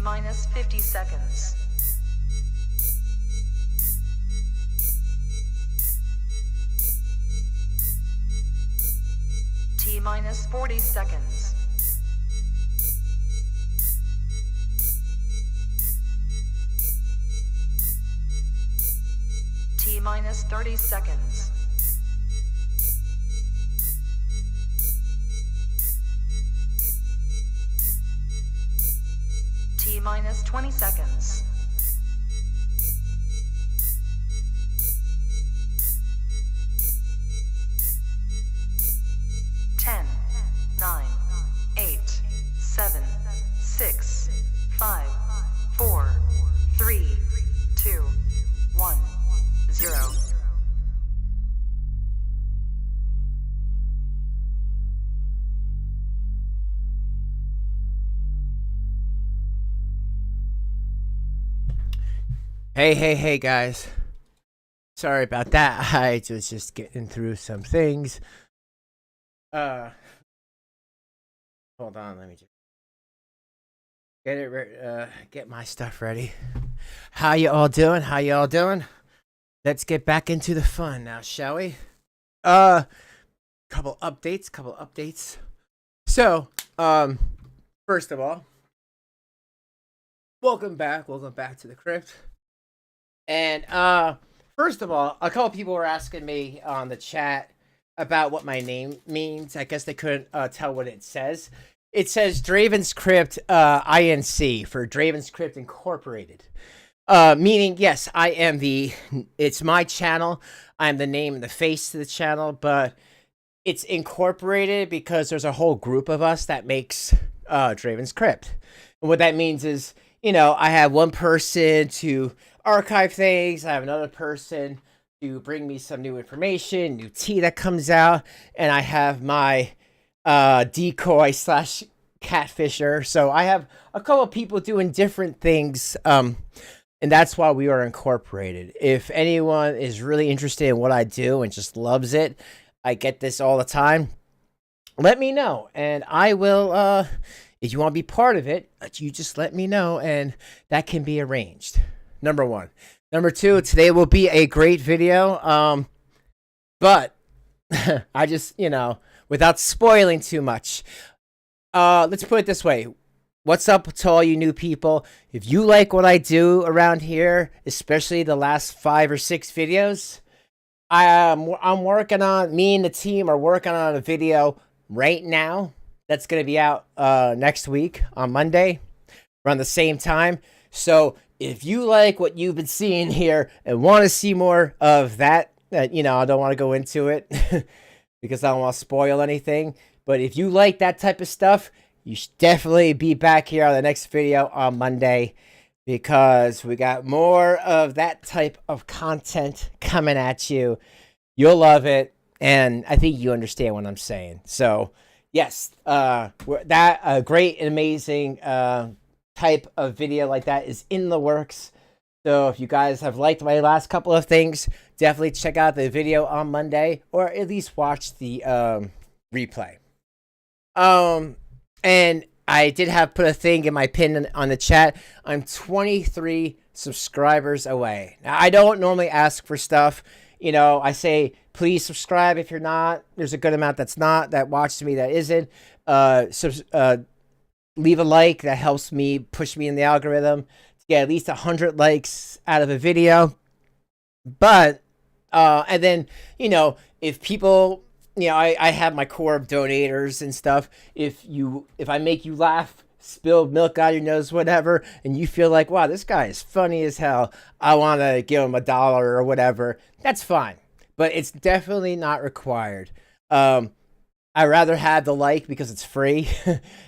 minus 50 seconds. T minus 40 seconds. T minus 30 seconds. T minus 20 seconds. Ten, 9, 8, 7, 6, 5, 4, 3, 2, 1, 0. Hey guys. Sorry about that. I was just getting through some things. Hold on, let me just get my stuff ready. How you all doing? Let's get back into the fun now, shall we? Couple updates. So, first of all, welcome back to the crypt. And first of all, a couple people were asking me on the chat about what my name means. I guess they couldn't tell what it says. It says Draven's Crypt INC for Draven's Crypt Incorporated. Meaning, yes, it's my channel. I'm the name and the face to the channel, but it's incorporated because there's a whole group of us that makes Draven's Crypt. And what that means is, I have one person to archive things. I have another person to bring me some new information, new tea that comes out, and I have my decoy slash catfisher. So I have a couple of people doing different things, and that's why we are incorporated. If anyone is really interested in what I do and just loves it, I get this all the time, let me know, and I will, if you want to be part of it, you just let me know, and that can be arranged. Number one. Number two, today will be a great video, but I just, without spoiling too much, let's put it this way. What's up to all you new people? If you like what I do around here, especially the last 5 or 6 videos, I'm working on, me and the team are working on a video right now that's going to be out next week on Monday around the same time. So if you like what you've been seeing here and want to see more of that, I don't want to go into it because I don't want to spoil anything. But if you like that type of stuff, you should definitely be back here on the next video on Monday, because we got more of that type of content coming at you. You'll love it, and I think you understand what I'm saying. So, yes, that great and amazing type of video like that is in the works. So if you guys have liked my last couple of things, definitely check out the video on Monday, or at least watch the replay. And I did put a thing in my pin on the chat. I'm 23 subscribers away. Now, I don't normally ask for stuff. I say, please subscribe if you're not. There's a good amount that watches me that isn't. Leave a like. That helps me push me in the algorithm to get at least 100 likes out of a video. But, and then, if people, I have my core of donators and stuff. If I make you laugh, spill milk out your nose, whatever, and you feel like, wow, this guy is funny as hell, I want to give him $1 or whatever, that's fine. But it's definitely not required. I'd rather have the like because it's free,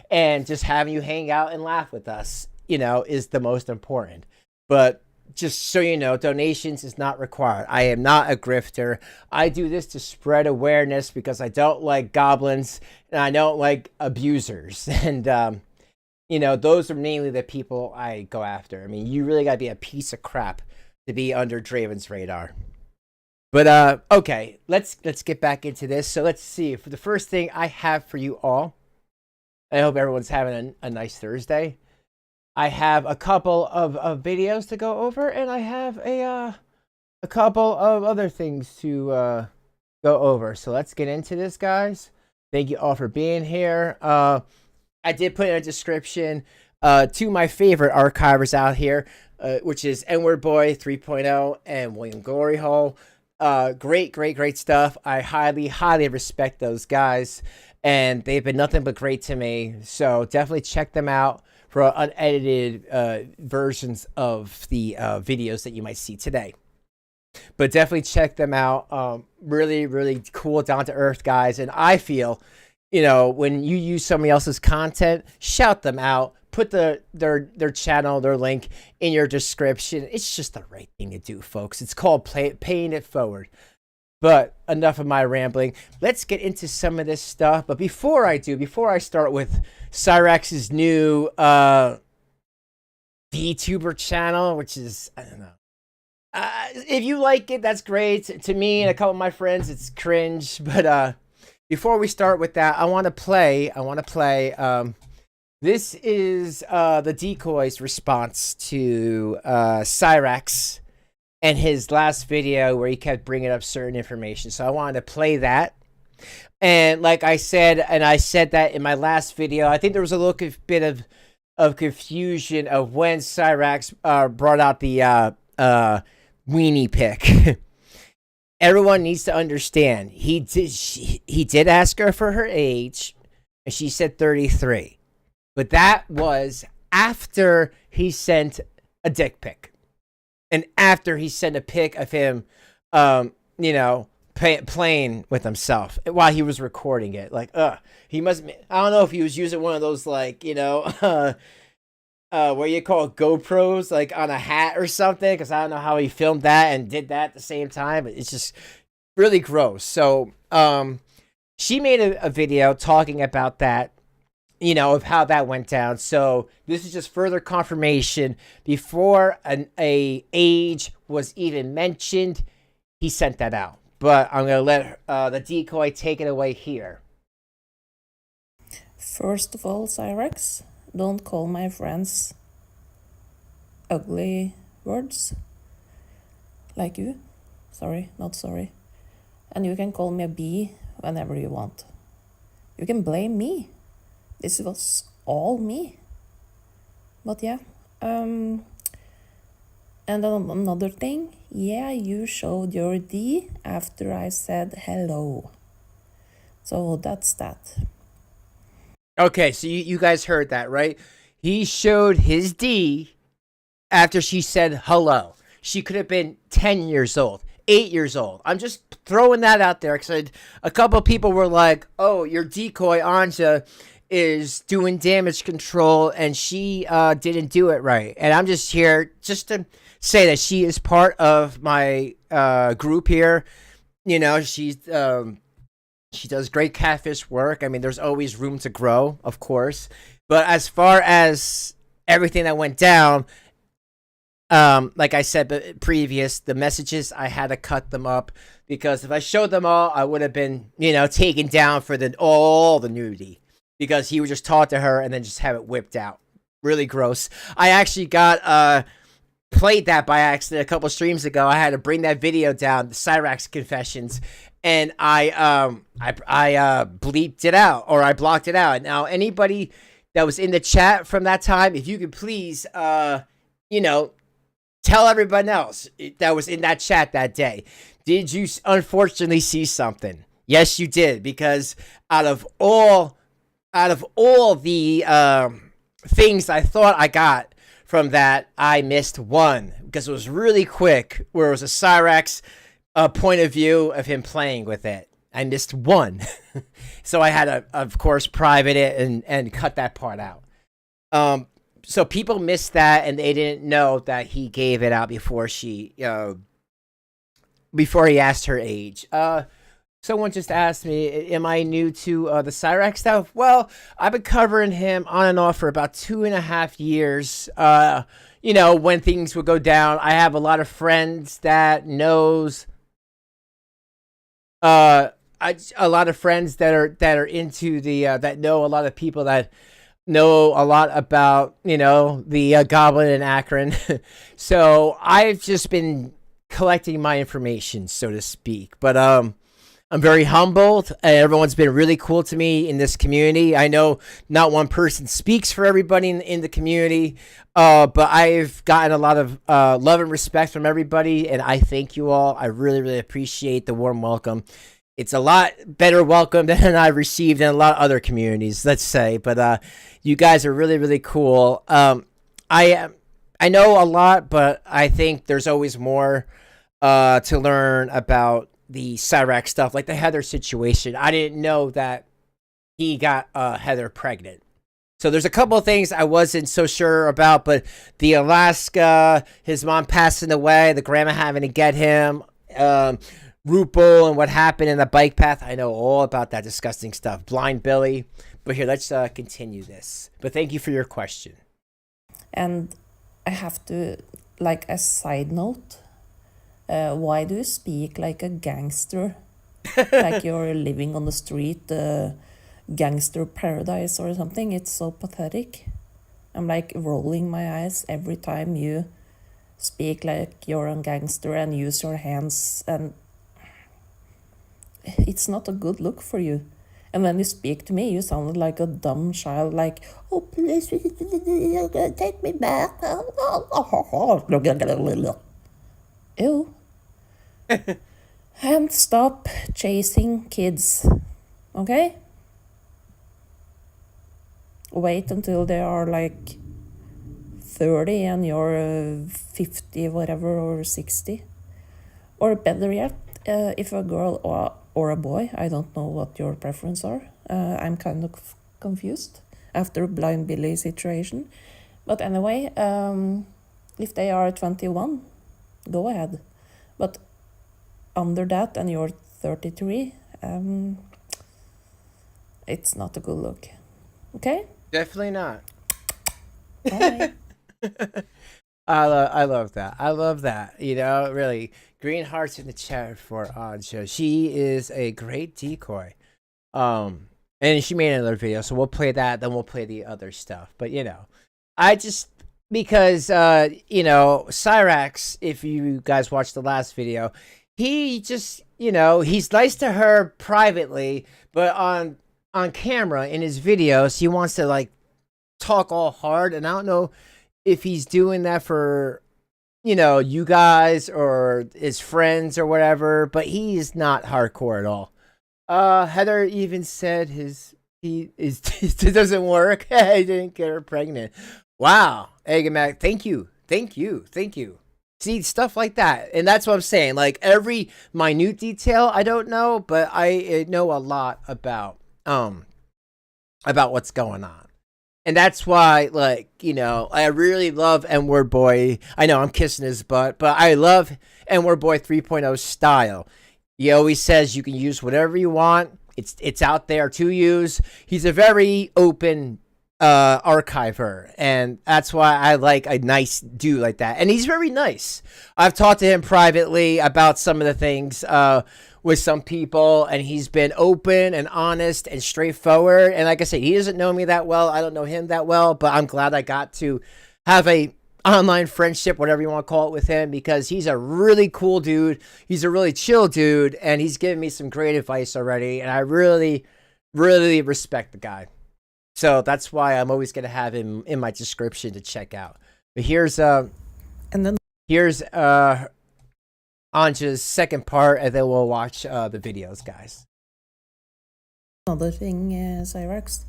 and just having you hang out and laugh with us, is the most important. But just so you know, donations is not required. I am not a grifter. I do this to spread awareness because I don't like goblins and I don't like abusers. And, those are mainly the people I go after. I mean, you really got to be a piece of crap to be under Draven's radar. But, okay, let's get back into this. So let's see. For the first thing I have for you all, I hope everyone's having a nice Thursday. I have a couple of videos to go over, and I have a couple of other things to go over. So let's get into this, guys. Thank you all for being here. I did put in a description to my favorite archivers out here, which is Word Boi 3.0 and William Gloryhole. Great stuff. I highly respect those guys, and they've been nothing but great to me. So definitely check them out for unedited versions of the videos that you might see today. But definitely check them out. Really cool, down to earth guys. And I feel, when you use somebody else's content, shout them out. Put their channel, their link in your description. It's just the right thing to do, folks. It's called paying it forward. But enough of my rambling. Let's get into some of this stuff. But before I start with Cyraxx's new Vtuber channel, which is, I don't know. If you like it, that's great. To me and a couple of my friends, it's cringe. But before we start with that, I want to play. This is the Decoy's response to Cyraxx and his last video where he kept bringing up certain information. So I wanted to play that. And like I said, and I said that in my last video, I think there was a little bit of confusion of when Cyraxx brought out the weenie pic. Everyone needs to understand, he did ask her for her age, and she said 33. But that was after he sent a dick pic. And after he sent a pic of him, playing with himself while he was recording it. Like, he must, I don't know if he was using one of those, like, what you call GoPros, like on a hat or something. Because I don't know how he filmed that and did that at the same time. But it's just really gross. So, she made a video talking about that. Of how that went down. So this is just further confirmation. Before a age was even mentioned, he sent that out. But I'm going to let the Decoy take it away here. First of all, Cyraxx, don't call my friends ugly words. Like you. Sorry, not sorry. And you can call me a bee whenever you want. You can blame me. This was all me. But yeah. And another thing. Yeah, you showed your D after I said hello. So that's that. Okay, so you guys heard that, right? He showed his D after she said hello. She could have been 10 years old, 8 years old. I'm just throwing that out there because a couple of people were like, oh, your Decoy Anja is doing damage control and she didn't do it right. And I'm just here just to say that she is part of my group here. She does great catfish work. I mean, there's always room to grow, of course. But as far as everything that went down, like I said previous, the messages, I had to cut them up because if I showed them all, I would have been, taken down for all the nudity. Because he would just talk to her and then just have it whipped out. Really gross. I actually got played that by accident a couple streams ago. I had to bring that video down, the Cyraxx confessions, and I bleeped it out, or I blocked it out. Now, anybody that was in the chat from that time, if you could please, tell everyone else that was in that chat that day. Did you unfortunately see something? Yes, you did, because out of all the things I thought I got from that, I missed one because it was really quick, where it was a Cyraxx point of view of him playing with it. I missed one. So I had to, of course, private it and cut that part out. So people missed that, and they didn't know that he gave it out before before he asked her age. Someone just asked me, am I new to the Cyraxx stuff? Well, I've been covering him on and off for about 2.5 years. When things would go down, I have a lot of friends that knows. A lot of friends that are into the that know a lot of people that know a lot about, you know, the Goblin in Akron. So I've just been collecting my information, so to speak. But I'm very humbled. Everyone's been really cool to me in this community. I know not one person speaks for everybody in the community, but I've gotten a lot of love and respect from everybody, and I thank you all. I really, really appreciate the warm welcome. It's a lot better welcome than I received in a lot of other communities, let's say. But you guys are really, really cool. I know a lot, but I think there's always more to learn about the Cyraxx stuff, like the Heather situation. I didn't know that he got Heather pregnant. So there's a couple of things I wasn't so sure about, but the Alaska, his mom passing away, the grandma having to get him, Rupel and what happened in the bike path. I know all about that disgusting stuff. Blind Billy. But here, let's continue this. But thank you for your question. And I have to, like a side note, why do you speak like a gangster? Like you're living on the street, gangster paradise or something. It's so pathetic. I'm like rolling my eyes every time you speak like you're a gangster and use your hands, and it's not a good look for you. And when you speak to me, you sound like a dumb child, like, oh, please, take me back. Ew. And stop chasing kids, okay? Wait until they are like 30 and you're 50, whatever, or 60. Or better yet, if a girl or a boy, I don't know what your preference are. I'm kind of confused after Blind Billy situation. But anyway, if they are 21, go ahead. But under that and you're 33, it's not a good look. Okay? Definitely not. Bye. I love that. I love that. You know, really. Green hearts in the chat for Anja. She is a great decoy. And she made another video, so we'll play that, then we'll play the other stuff. But you know, I just because you know, Cyraxx, if you guys watched the last video, he just, you know, he's nice to her privately, but on camera in his videos, he wants to like talk all hard, and I don't know if he's doing that for, you know, you guys or his friends or whatever, but he's not hardcore at all. Heather even said it doesn't work. He didn't get her pregnant. Wow. Egamac, thank you. See, stuff like that. And that's what I'm saying. Like every minute detail I don't know, but I know a lot about what's going on. And that's why, like, you know, I really love Word Boi. I know I'm kissing his butt, but I love Word Boi 3.0 style. He always says you can use whatever you want. It's out there to use. He's a very open archiver, and that's why I like a nice dude like that. And he's very nice. I've talked to him privately about some of the things with some people, and he's been open and honest and straightforward. And like I said, he doesn't know me that well. I don't know him that well, but I'm glad I got to have a online friendship, whatever you want to call it, with him, because he's a really cool dude. He's a really chill dude, and he's given me some great advice already, and I really, really respect the guy. So that's why I'm always going to have him in my description to check out. But here's Anja's second part, and then we'll watch the videos, guys. Another thing, Cyraxx,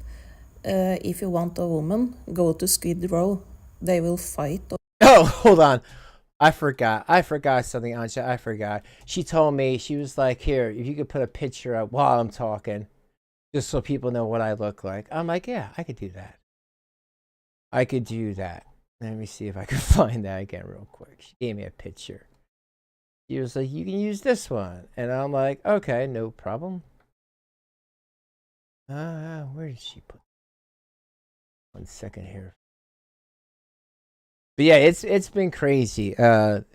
if you want a woman, go to Skid Row. They will fight. Oh, hold on. I forgot something, Anja. I forgot. She told me, she was like, here, if you could put a picture up while I'm talking, just so people know what I look like. I'm like, yeah, I could do that. Let me see if I can find that again real quick. She gave me a picture. She was like, you can use this one. And I'm like, okay, no problem. Where did she put? 1 second here. But yeah, it's been crazy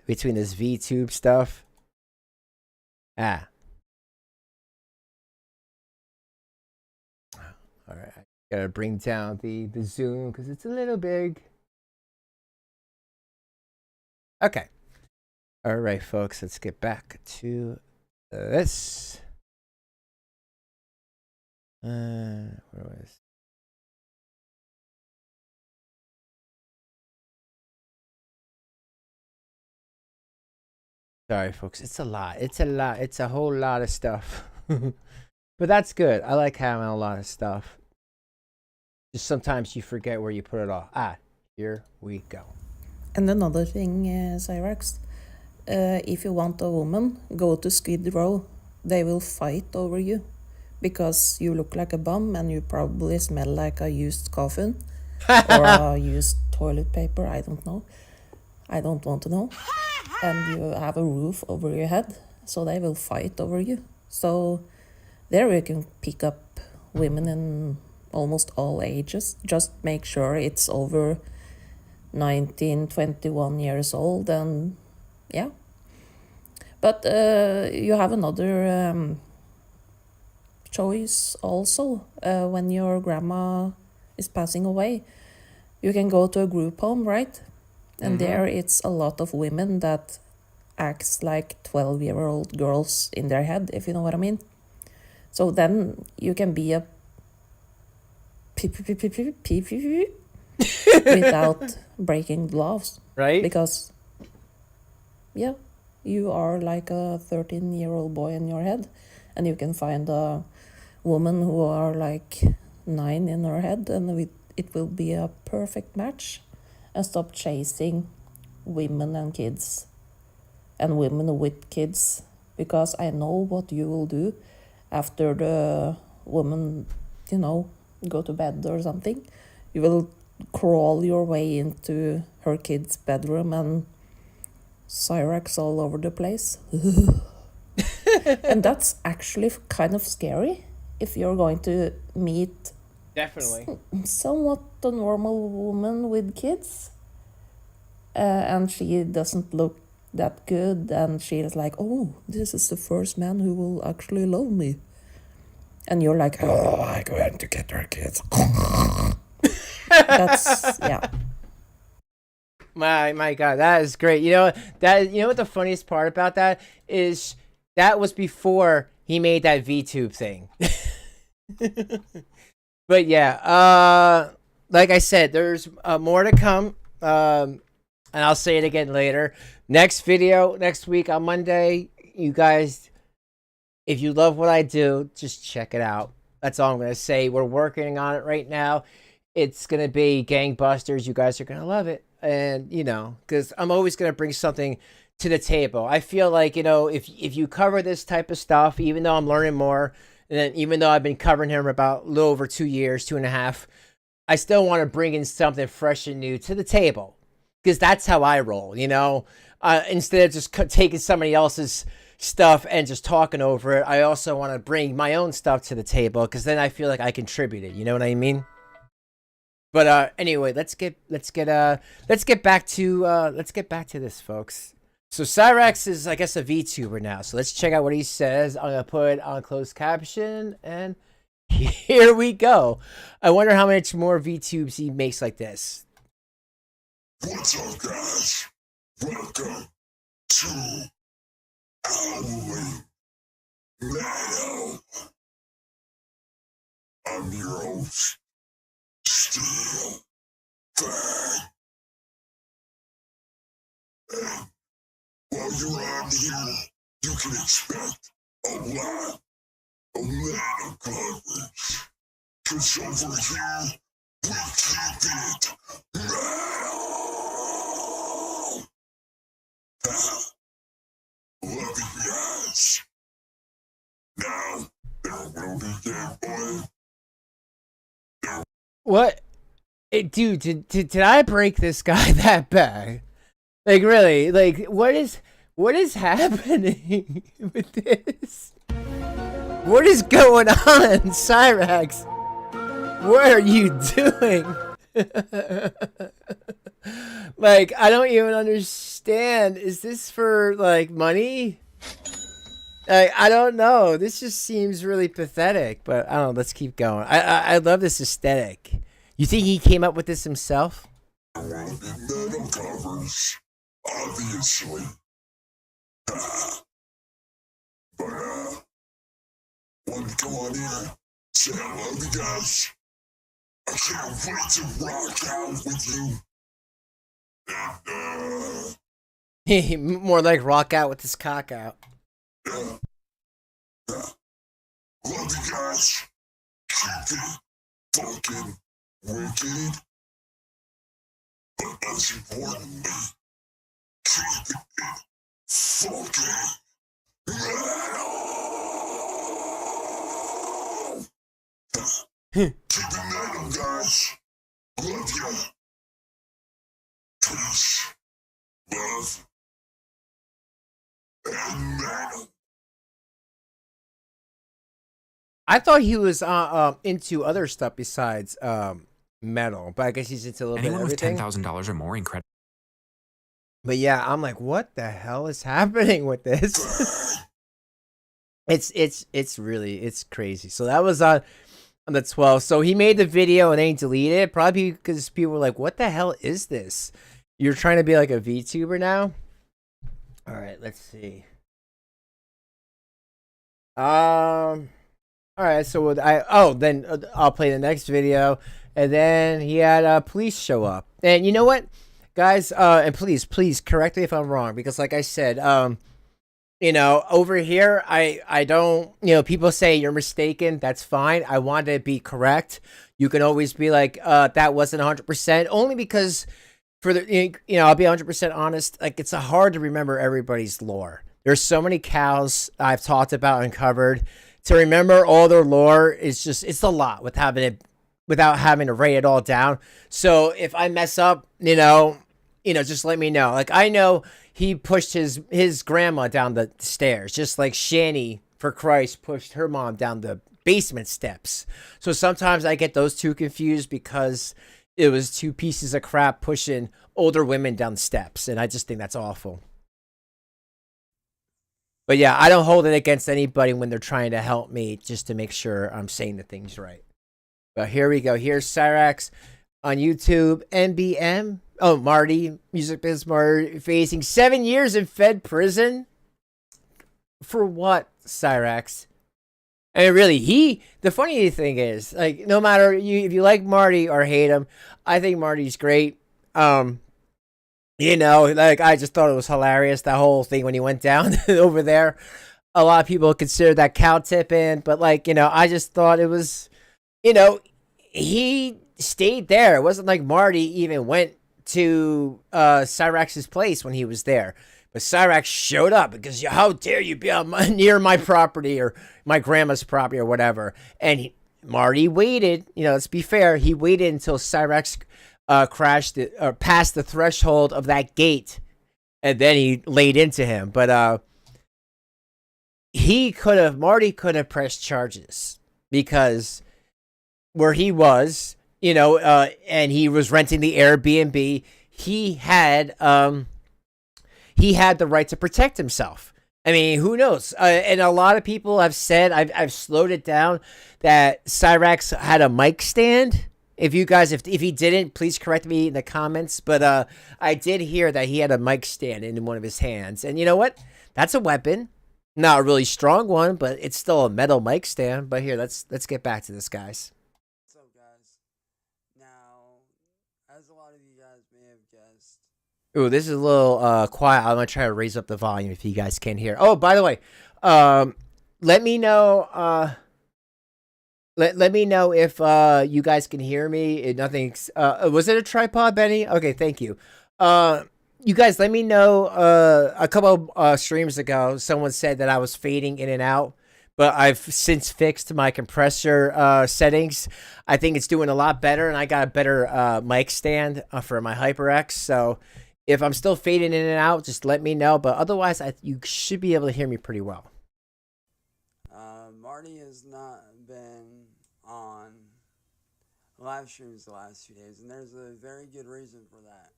between this VTube stuff. All right. Gotta bring down the zoom because it's a little big. Okay. All right, folks, let's get back to this. Where was? Sorry, folks. It's a lot. It's a lot. It's a whole lot of stuff. But that's good. I like having a lot of stuff. Just sometimes you forget where you put it all. Here we go. And another thing, Cyraxx, if you want a woman, go to Skid Row. They will fight over you because you look like a bum and you probably smell like a used coffin or a used toilet paper. I don't know. I don't want to know. And you have a roof over your head, so they will fight over you. So there you can pick up women in almost all ages. Just make sure it's over 19, 21 years old, and yeah. But you have another choice also. When your grandma is passing away, you can go to a group home, right? And there it's a lot of women that acts like 12-year-old girls in their head, if you know what I mean. So then you can be a without breaking gloves. Right? Because, yeah, you are like a 13-year-old boy in your head, and you can find a woman who are like 9 in her head, and it will be a perfect match. And stop chasing women and kids and women with kids, because I know what you will do after the woman, go to bed or something. You will crawl your way into her kid's bedroom and Cyraxx all over the place. And that's actually kind of scary if you're going to meet Definitely. somewhat a normal woman with kids, and she doesn't look that good, and she is like, oh, this is the first man who will actually love me, and you're like, oh, I'm going to get her kids. That's, yeah. My God, that is great. You know what the funniest part about that is? That was before he made that VTube thing. But yeah, like I said, there's more to come. And I'll say it again later. Next video, next week on Monday. You guys, if you love what I do, just check it out. That's all I'm going to say. We're working on it right now. It's going to be gangbusters. You guys are going to love it. And, because I'm always going to bring something to the table. I feel like, if you cover this type of stuff, even though I'm learning more, and then even though I've been covering him about a little over 2 years, 2.5, I still want to bring in something fresh and new to the table, because that's how I roll, instead of just taking somebody else's stuff and just talking over it. I also want to bring my own stuff to the table, because then I feel like I contributed. You know what I mean? But anyway, let's get back to this, folks. So Cyraxx is, I guess, a VTuber now. So let's check out what he says. I'm gonna put it on closed caption, and here we go. I wonder how much more VTubes he makes like this. What's up, guys? Welcome to Halloween Night. I'm your host, Steel Fang. And while you're on here, you can expect a lot of coverage. Cause over here, we keep it metal. Love you guys. Now, there will be gameplay. What? Dude, did I break this guy that bad? Like, really? Like, what is happening with this? What is going on, Cyraxx? What are you doing? Like, I don't even understand. Is this for, like, money? I don't know. This just seems really pathetic, but I don't know. Let's keep going. I love this aesthetic. You think he came up with this himself? Rugged metal covers, obviously. But, want to come on here, say hello to you guys. I can't wait to rock out with you. And, More like rock out with his cock out. yeah. Love you guys. Keep it fucking wicked. But most importantly, keep it fucking metal. Keep it metal, guys. Love ya. Peace, love, and metal. I thought he was into other stuff besides metal, but I guess he's into a little Anyone bit of with everything. $10,000 or more in credit. But yeah, I'm like, what the hell is happening with this? it's really crazy. So that was on the 12th. So he made the video and then he deleted it, probably because people were like, what the hell is this? You're trying to be like a VTuber now? All right, let's see. All right, so then I'll play the next video, and then he had police show up, and you know what, guys, and please correct me if I'm wrong, because like I said, over here, I don't, people say you're mistaken. That's fine. I want to be correct. You can always be like, that wasn't 100%, only because for the, I'll be 100% honest. Like, it's hard to remember everybody's lore. There's so many cows I've talked about and covered. To remember all their lore is it's a lot without having to write it all down. So if I mess up, just let me know. Like, I know he pushed his grandma down the stairs, just like Shani, for Christ, pushed her mom down the basement steps. So sometimes I get those two confused because it was two pieces of crap pushing older women down the steps, and I just think that's awful. But yeah, I don't hold it against anybody when they're trying to help me, just to make sure I'm saying the things right. But here we go. Here's Cyraxx on YouTube. NBM. Oh, Marty, Music Biz Marty, facing 7 years in Fed prison. For what, Cyraxx? And really, the funny thing is, like, no matter if you like Marty or hate him, I think Marty's great. Like, I just thought it was hilarious, that whole thing when he went down over there. A lot of people consider that cow tipping, but I just thought it was, he stayed there. It wasn't like Marty even went to Cyraxx's place when he was there. But Cyraxx showed up because, how dare you be near my property or my grandma's property or whatever. And Marty waited, let's be fair, he waited until Cyraxx crashed it or passed the threshold of that gate, and then he laid into him. But Marty could have pressed charges because where he was, and he was renting the Airbnb, he had the right to protect himself. I mean, who knows? And a lot of people have said, I've slowed it down, that Cyraxx had a mic stand. If you guys, if he didn't, please correct me in the comments. But I did hear that he had a mic stand in one of his hands. And you know what? That's a weapon. Not a really strong one, but it's still a metal mic stand. But here, let's get back to this, guys. What's up, guys? Now, as a lot of you guys may have guessed, Ooh, this is a little quiet. I'm gonna try to raise up the volume if you guys can't hear. Oh, by the way, let me know. Let me know if you guys can hear me. Nothing's was it a tripod, Benny? Okay, thank you. You guys, let me know. A couple streams ago, someone said that I was fading in and out, but I've since fixed my compressor settings. I think it's doing a lot better, and I got a better mic stand for my HyperX. So if I'm still fading in and out, just let me know. But otherwise, you should be able to hear me pretty well. Marty has not been on live streams the last few days, and there's a very good reason for that.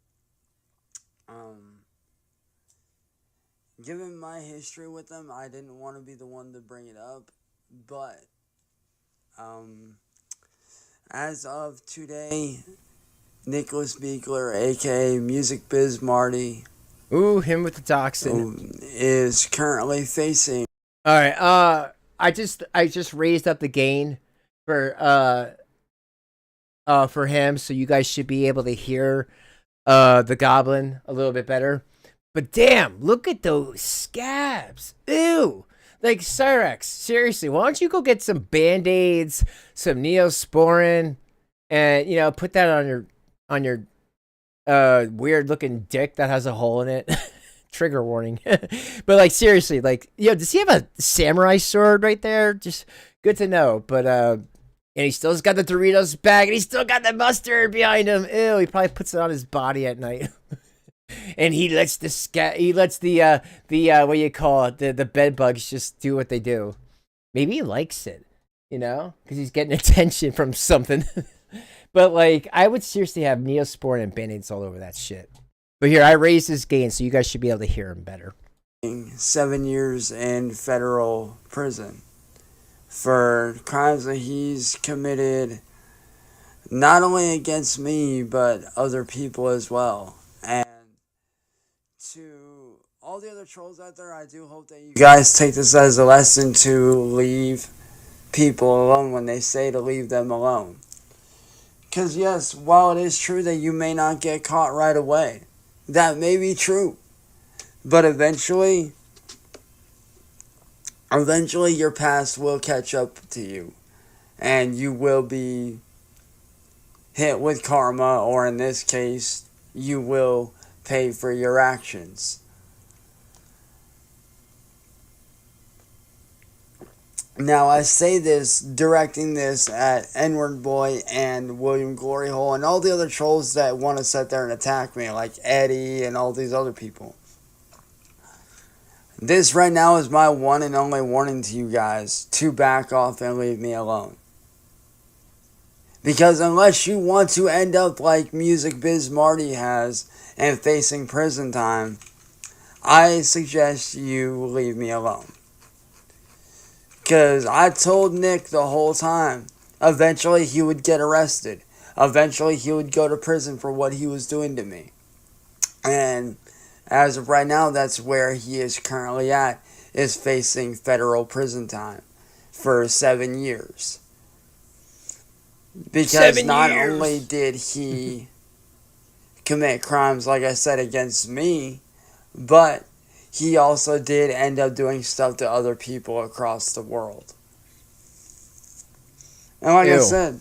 given my history with them, I didn't want to be the one to bring it up, but as of today, Nicholas Beekler, aka Music Biz Marty, Ooh, him with the dachshund. is currently facing. All right. I just raised up the gain for him, so you guys should be able to hear the goblin a little bit better. But damn, look at those scabs. Ew. Like, Cyraxx, seriously, why don't you go get some Band-Aids, some Neosporin, and put that on your weird looking dick that has a hole in it. Trigger warning. But like, seriously, like, does he have a samurai sword right there? Just good to know. But and he still's got the Doritos bag, and he's still got the mustard behind him. Ew, he probably puts it on his body at night. And he lets the what do you call it, the bed bugs just do what they do. Maybe he likes it, because he's getting attention from something. But like, I would seriously have Neosporin and Band-Aids all over that shit. But here, I raised his gain, so you guys should be able to hear him better. 7 years in federal prison for crimes that he's committed, not only against me, but other people as well. And to all the other trolls out there, I do hope that you guys take this as a lesson to leave people alone when they say to leave them alone. Because yes, while it is true that you may not get caught right away, that may be true. But eventually your past will catch up to you. And you will be hit with karma, or in this case, you will pay for your actions. Now, I say this, directing this at Word Boi and William Gloryhole and all the other trolls that want to sit there and attack me, like Eddie and all these other people. This right now is my one and only warning to you guys to back off and leave me alone. Because unless you want to end up like Music Biz Marty has and facing prison time, I suggest you leave me alone. Because I told Nick the whole time, eventually he would get arrested. Eventually he would go to prison for what he was doing to me. And as of right now, that's where he is currently at, is facing federal prison time for 7 years. Because 7 not years. only did he commit crimes, like I said, against me, but he also did end up doing stuff to other people across the world. And like I said,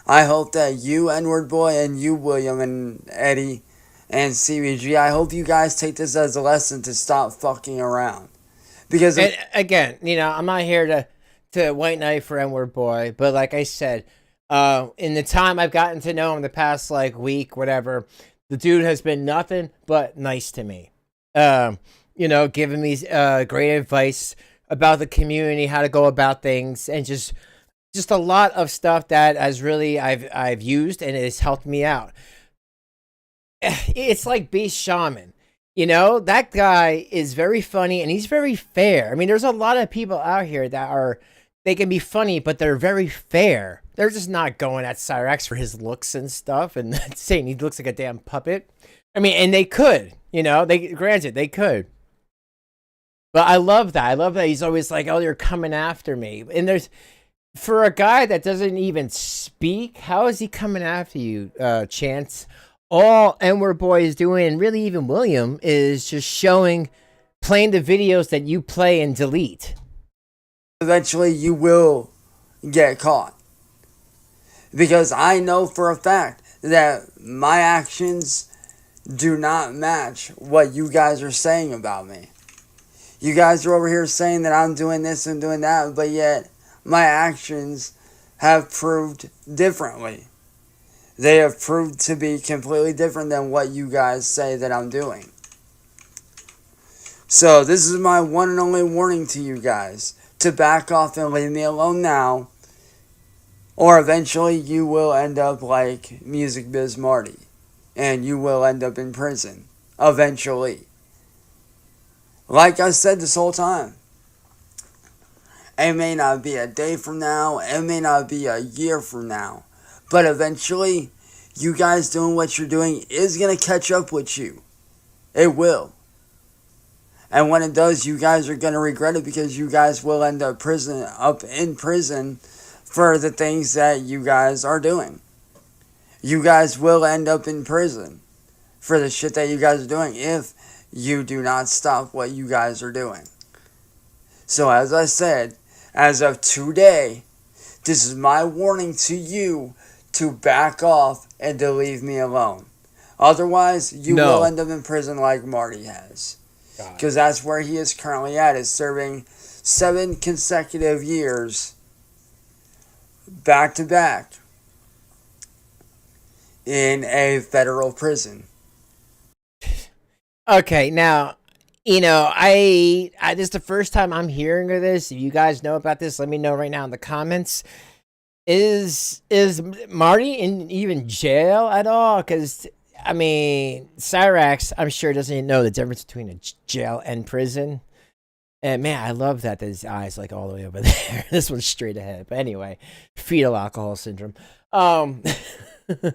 I hope that you, Word Boi, and you, William, and Eddie, and CBG, I hope you guys take this as a lesson to stop fucking around. Because and again, I'm not here to white knight for Word Boi, but like I said, in the time I've gotten to know him the past week, whatever, the dude has been nothing but nice to me. Giving me great advice about the community, how to go about things, and just a lot of stuff that has really I've used, and it has helped me out. It's like Beast Shaman. That guy is very funny, and he's very fair. I mean, there's a lot of people out here that they can be funny, but they're very fair. They're just not going at Cyraxx for his looks and stuff and saying he looks like a damn puppet. I mean, and they could, they could. But I love that. I love that he's always like, oh, you're coming after me. And for a guy that doesn't even speak, how is he coming after you, Chance? All Word Boi is doing, and really even William, is just playing the videos that you play and delete. Eventually you will get caught. Because I know for a fact that my actions do not match what you guys are saying about me. You guys are over here saying that I'm doing this and doing that, but yet my actions have proved differently. They have proved to be completely different than what you guys say that I'm doing. So this is my one and only warning to you guys, to back off and leave me alone now, or eventually you will end up like Music Biz Marty, and you will end up in prison. eventually. Like I said this whole time, it may not be a day from now, it may not be a year from now, but eventually, you guys doing what you're doing is going to catch up with you. It will. And when it does, you guys are going to regret it because you guys will end up in prison for the things that you guys are doing. You guys will end up in prison for the shit that you guys are doing if you do not stop what you guys are doing. So as I said, as of today, this is my warning to you to back off and to leave me alone. Otherwise, you will end up in prison like Marty has. Because that's where he is currently at, is serving 7 consecutive years back to back in a federal prison. Okay, now, you know, I this is the first time I'm hearing of this. If you guys know about this, let me know right now in the comments. Is Marty in even jail at all? Because I mean, Cyraxx, I'm sure doesn't even know the difference between a jail and prison. And man, I love that his eyes like all the way over there. This one's straight ahead. But anyway, fetal alcohol syndrome. This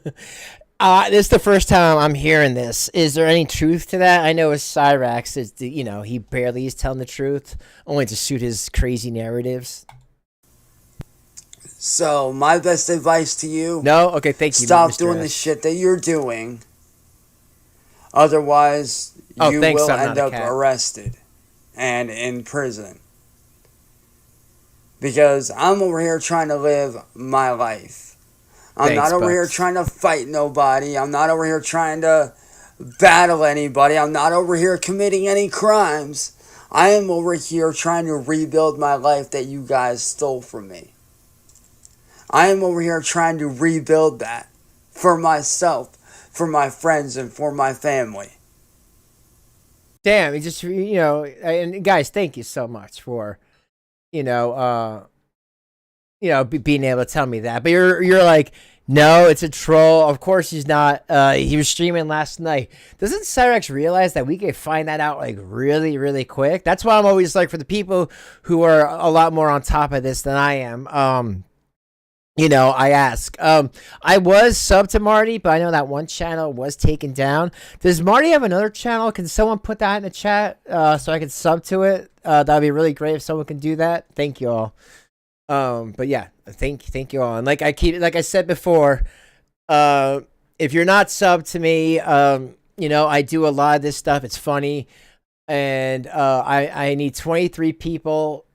is the first time I'm hearing this. Is there any truth to that? I know with Cyraxx, he barely is telling the truth, only to suit his crazy narratives. So, my best advice to you... No? Okay, thank you, stop Mr. doing S. the shit that you're doing. Otherwise, you will end up arrested and in prison. Because I'm over here trying to live my life. I'm not over here trying to fight nobody. I'm not over here trying to battle anybody. I'm not over here committing any crimes. I am over here trying to rebuild my life that you guys stole from me. I am over here trying to rebuild that for myself, for my friends, and for my family. Damn, it just, and guys, thank you so much for, being able to tell me that. But you're like, no, it's a troll. Of course he's not. He was streaming last night. Doesn't Cyraxx realize that we could find that out like really, really quick? That's why I'm always like, for the people who are a lot more on top of this than I am, I ask. I was subbed to Marty, but I know that one channel was taken down. Does Marty have another channel? Can someone put that in the chat so I can sub to it? That'd be really great if someone can do that. Thank you all. But yeah, thank you all. And like I said before, if you're not subbed to me, I do a lot of this stuff. It's funny, and I need 23 people.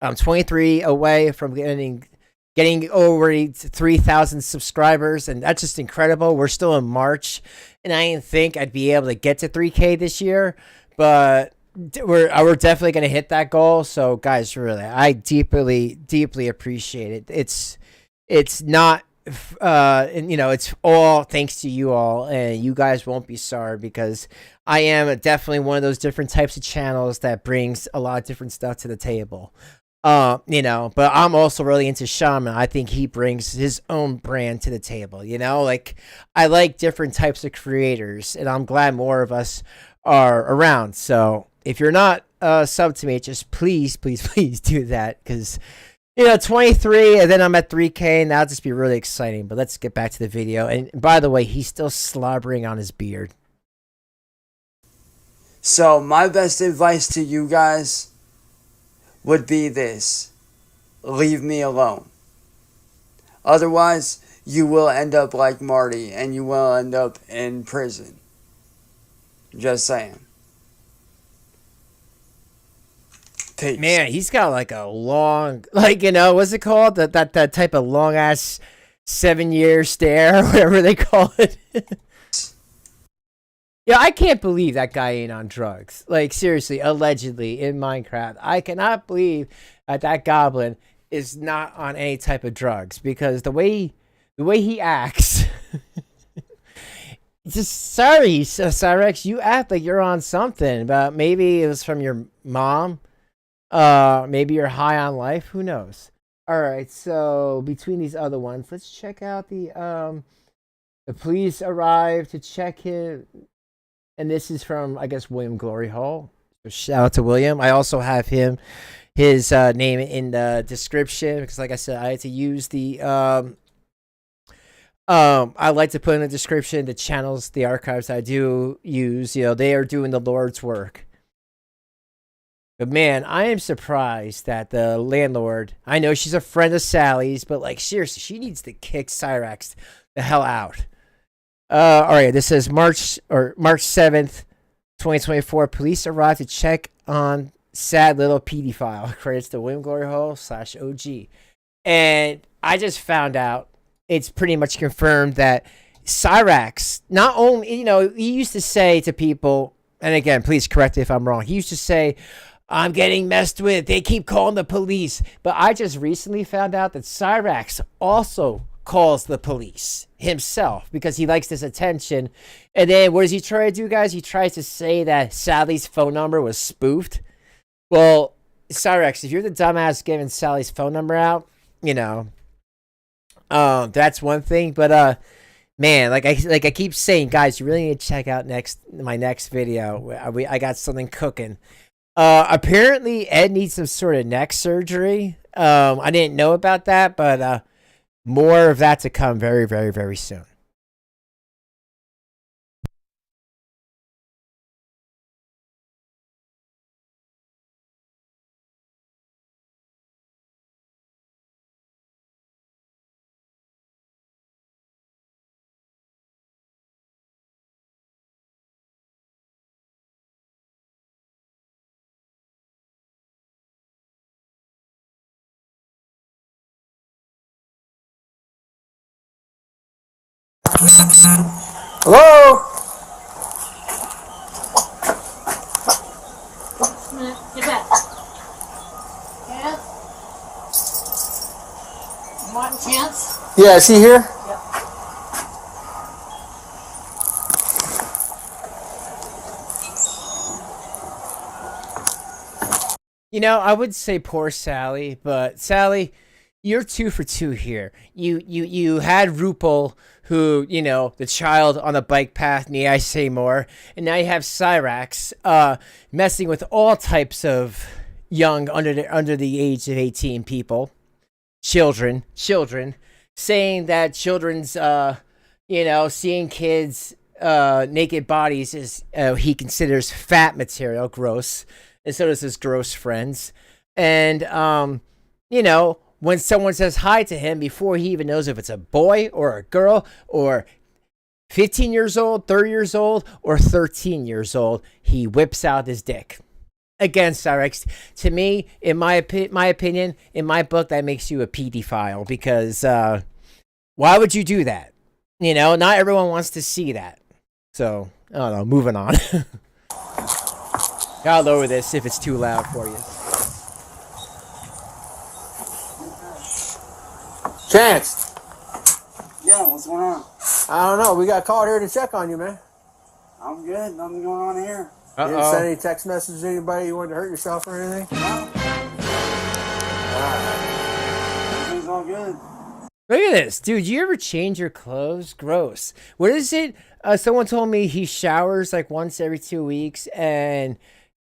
I'm 23 away from getting over 3,000 subscribers, and that's just incredible. We're still in March, and I didn't think I'd be able to get to 3K this year, but we're definitely going to hit that goal. So guys, really, I deeply appreciate it. It's not, it's all thanks to you all, and you guys won't be sorry, because I am definitely one of those different types of channels that brings a lot of different stuff to the table. But I'm also really into Shaman. I think he brings his own brand to the table, like I like different types of creators, and I'm glad more of us are around. So if you're not sub to me, just please do that, because 23 and then I'm at 3K, and that'll just be really exciting. But let's get back to the video. And by the way, he's still slobbering on his beard. So my best advice to you guys would be this: leave me alone. Otherwise, you will end up like Marty, and you will end up in prison. Just saying. Peace. Man, he's got like a long, what's it called? That type of long ass 7-year stare, or whatever they call it. Yeah, I can't believe that guy ain't on drugs. Like, seriously, allegedly in Minecraft. I cannot believe that goblin is not on any type of drugs, because the way he acts. Just sorry, Cyraxx, you act like you're on something, but maybe it was from your mom. Maybe you're high on life. Who knows? All right, so between these other ones, let's check out the police arrived to check him. and this is from, I guess, William Gloryhole. So shout out to William. I also have his name in the description because, like I said, I had to use the I like to put in the description the channels, the archives I do use. You know, they are doing the Lord's work. But man, I am surprised that the landlord, I know she's a friend of Sally's, but like seriously, she needs to kick Cyraxx the hell out. All right, this says March 7th, 2024. Police arrived to check on sad little pedophile. Credits to William Gloryhole /OG. And I just found out it's pretty much confirmed that Cyraxx, not only, you know, he used to say to people, and again, please correct me if I'm wrong, he used to say, I'm getting messed with. They keep calling the police. But I just recently found out that Cyraxx also calls the police himself because he likes this attention. And then what does he try to do, guys? He tries to say that Sally's phone number was spoofed. Well, Cyraxx, if you're the dumbass giving Sally's phone number out, you know, that's one thing. But man, like I keep saying, guys, you really need to check out my next video. I got something cooking. Apparently Ed needs some sort of neck surgery. I didn't know about that, but more of that to come very, very, very soon. Hello? Get back. Chance? Martin Chance? Yeah, is he here? Yep. You know, I would say poor Sally, but Sally, you're 2 for 2 here. You had RuPaul, who, you know, the child on the bike path, need I say more, and now you have Cyraxx, messing with all types of young under the age of 18 people, children, saying that children's, you know, seeing kids naked bodies is he considers fat material, gross, and so does his gross friends, and you know, when someone says hi to him before he even knows if it's a boy or a girl or 15 years old, 30 years old, or 13 years old, he whips out his dick. Again, Cyraxx, to me, in my opinion, in my book, that makes you a pedophile because why would you do that? You know, not everyone wants to see that. So, I don't know, moving on. Gotta lower this if it's too loud for you. Chance. Yeah, what's going on? I don't know. We got called here to check on you, man. I'm good. Nothing going on here. You didn't send any text messages to anybody you wanted to hurt yourself or anything? No. Everything's all good. Look at this, dude. You ever change your clothes? Gross. What is it? Someone told me he showers like once every 2 weeks and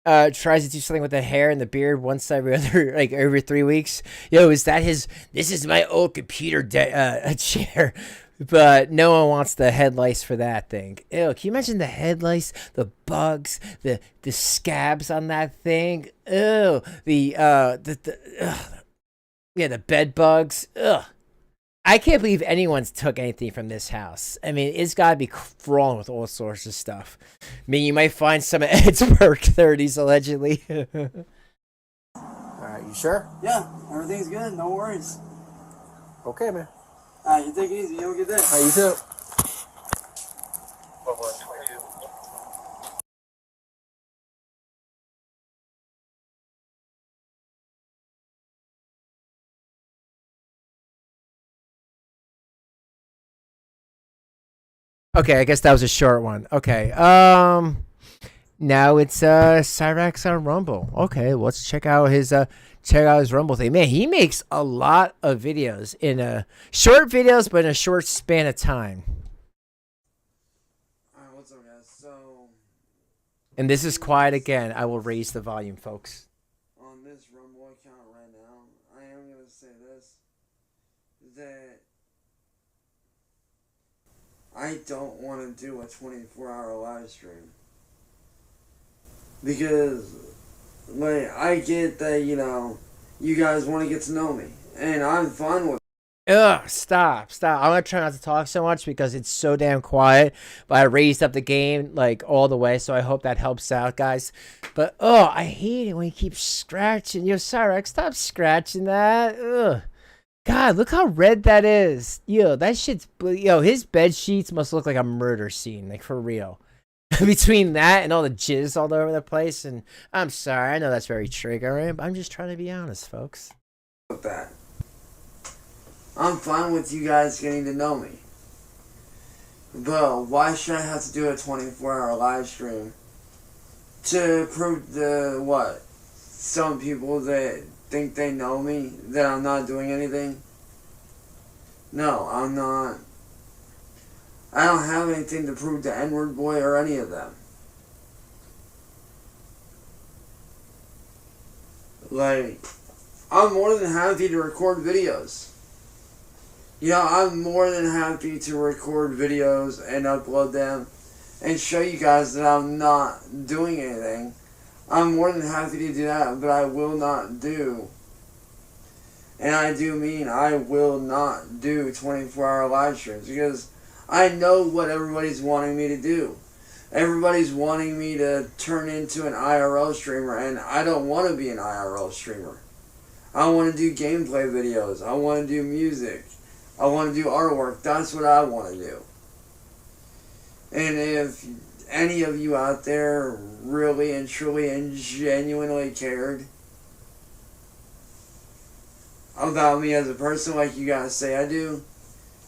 tries to do something with the hair and the beard once every other, like every 3 weeks. Yo, is that his? This is my old computer chair. But no one wants the head lice for that thing. Ew, can you imagine the head lice, the bugs, the scabs on that thing? Ew, the bed bugs. Ugh. I can't believe anyone's took anything from this house. I mean, it's got to be crawling with all sorts of stuff. I mean, you might find some of Ed's work 30s, allegedly. All right, you sure? Yeah, everything's good. No worries. Okay, man. All right, you take it easy. You have a good day. All right, you too. Okay, I guess that was a short one. Okay, now it's Cyraxx on Rumble. Okay, let's check out his Rumble thing. Man, he makes a lot of videos in short videos, but in a short span of time. Alright, what's up, guys? So, And this is quiet again. I will raise the volume, folks. On this Rumble account right now, I am going to say this, that I don't want to do a 24-hour live stream. Because, like, I get that, you know, you guys want to get to know me. And I'm fine with it. Ugh, stop. I'm gonna try not to talk so much because it's so damn quiet. But I raised up the game like all the way, so I hope that helps out, guys. But I hate it when you keep scratching. Yo, Cyraxx, stop scratching that. Ugh. God, look how red that is. Yo, that shit's. Yo, his bed sheets must look like a murder scene, like for real. Between that and all the jizz all over the place, and I'm sorry, I know that's very triggering, but I'm just trying to be honest, folks. With that. I'm fine with you guys getting to know me. But why should I have to do a 24-hour live stream to prove to what? Some people that think they know me, that I'm not doing anything? No, I'm not. I don't have anything to prove to Word Boi or any of them. Like, I'm more than happy to record videos. You know, I'm more than happy to record videos and upload them and show you guys that I'm not doing anything. I'm more than happy to do that, but I will not do. And I do mean I will not do 24-hour live streams because I know what everybody's wanting me to do. Everybody's wanting me to turn into an IRL streamer, and I don't want to be an IRL streamer. I want to do gameplay videos. I want to do music. I want to do artwork. That's what I want to do. And if any of you out there really and truly and genuinely cared about me as a person like you guys say I do,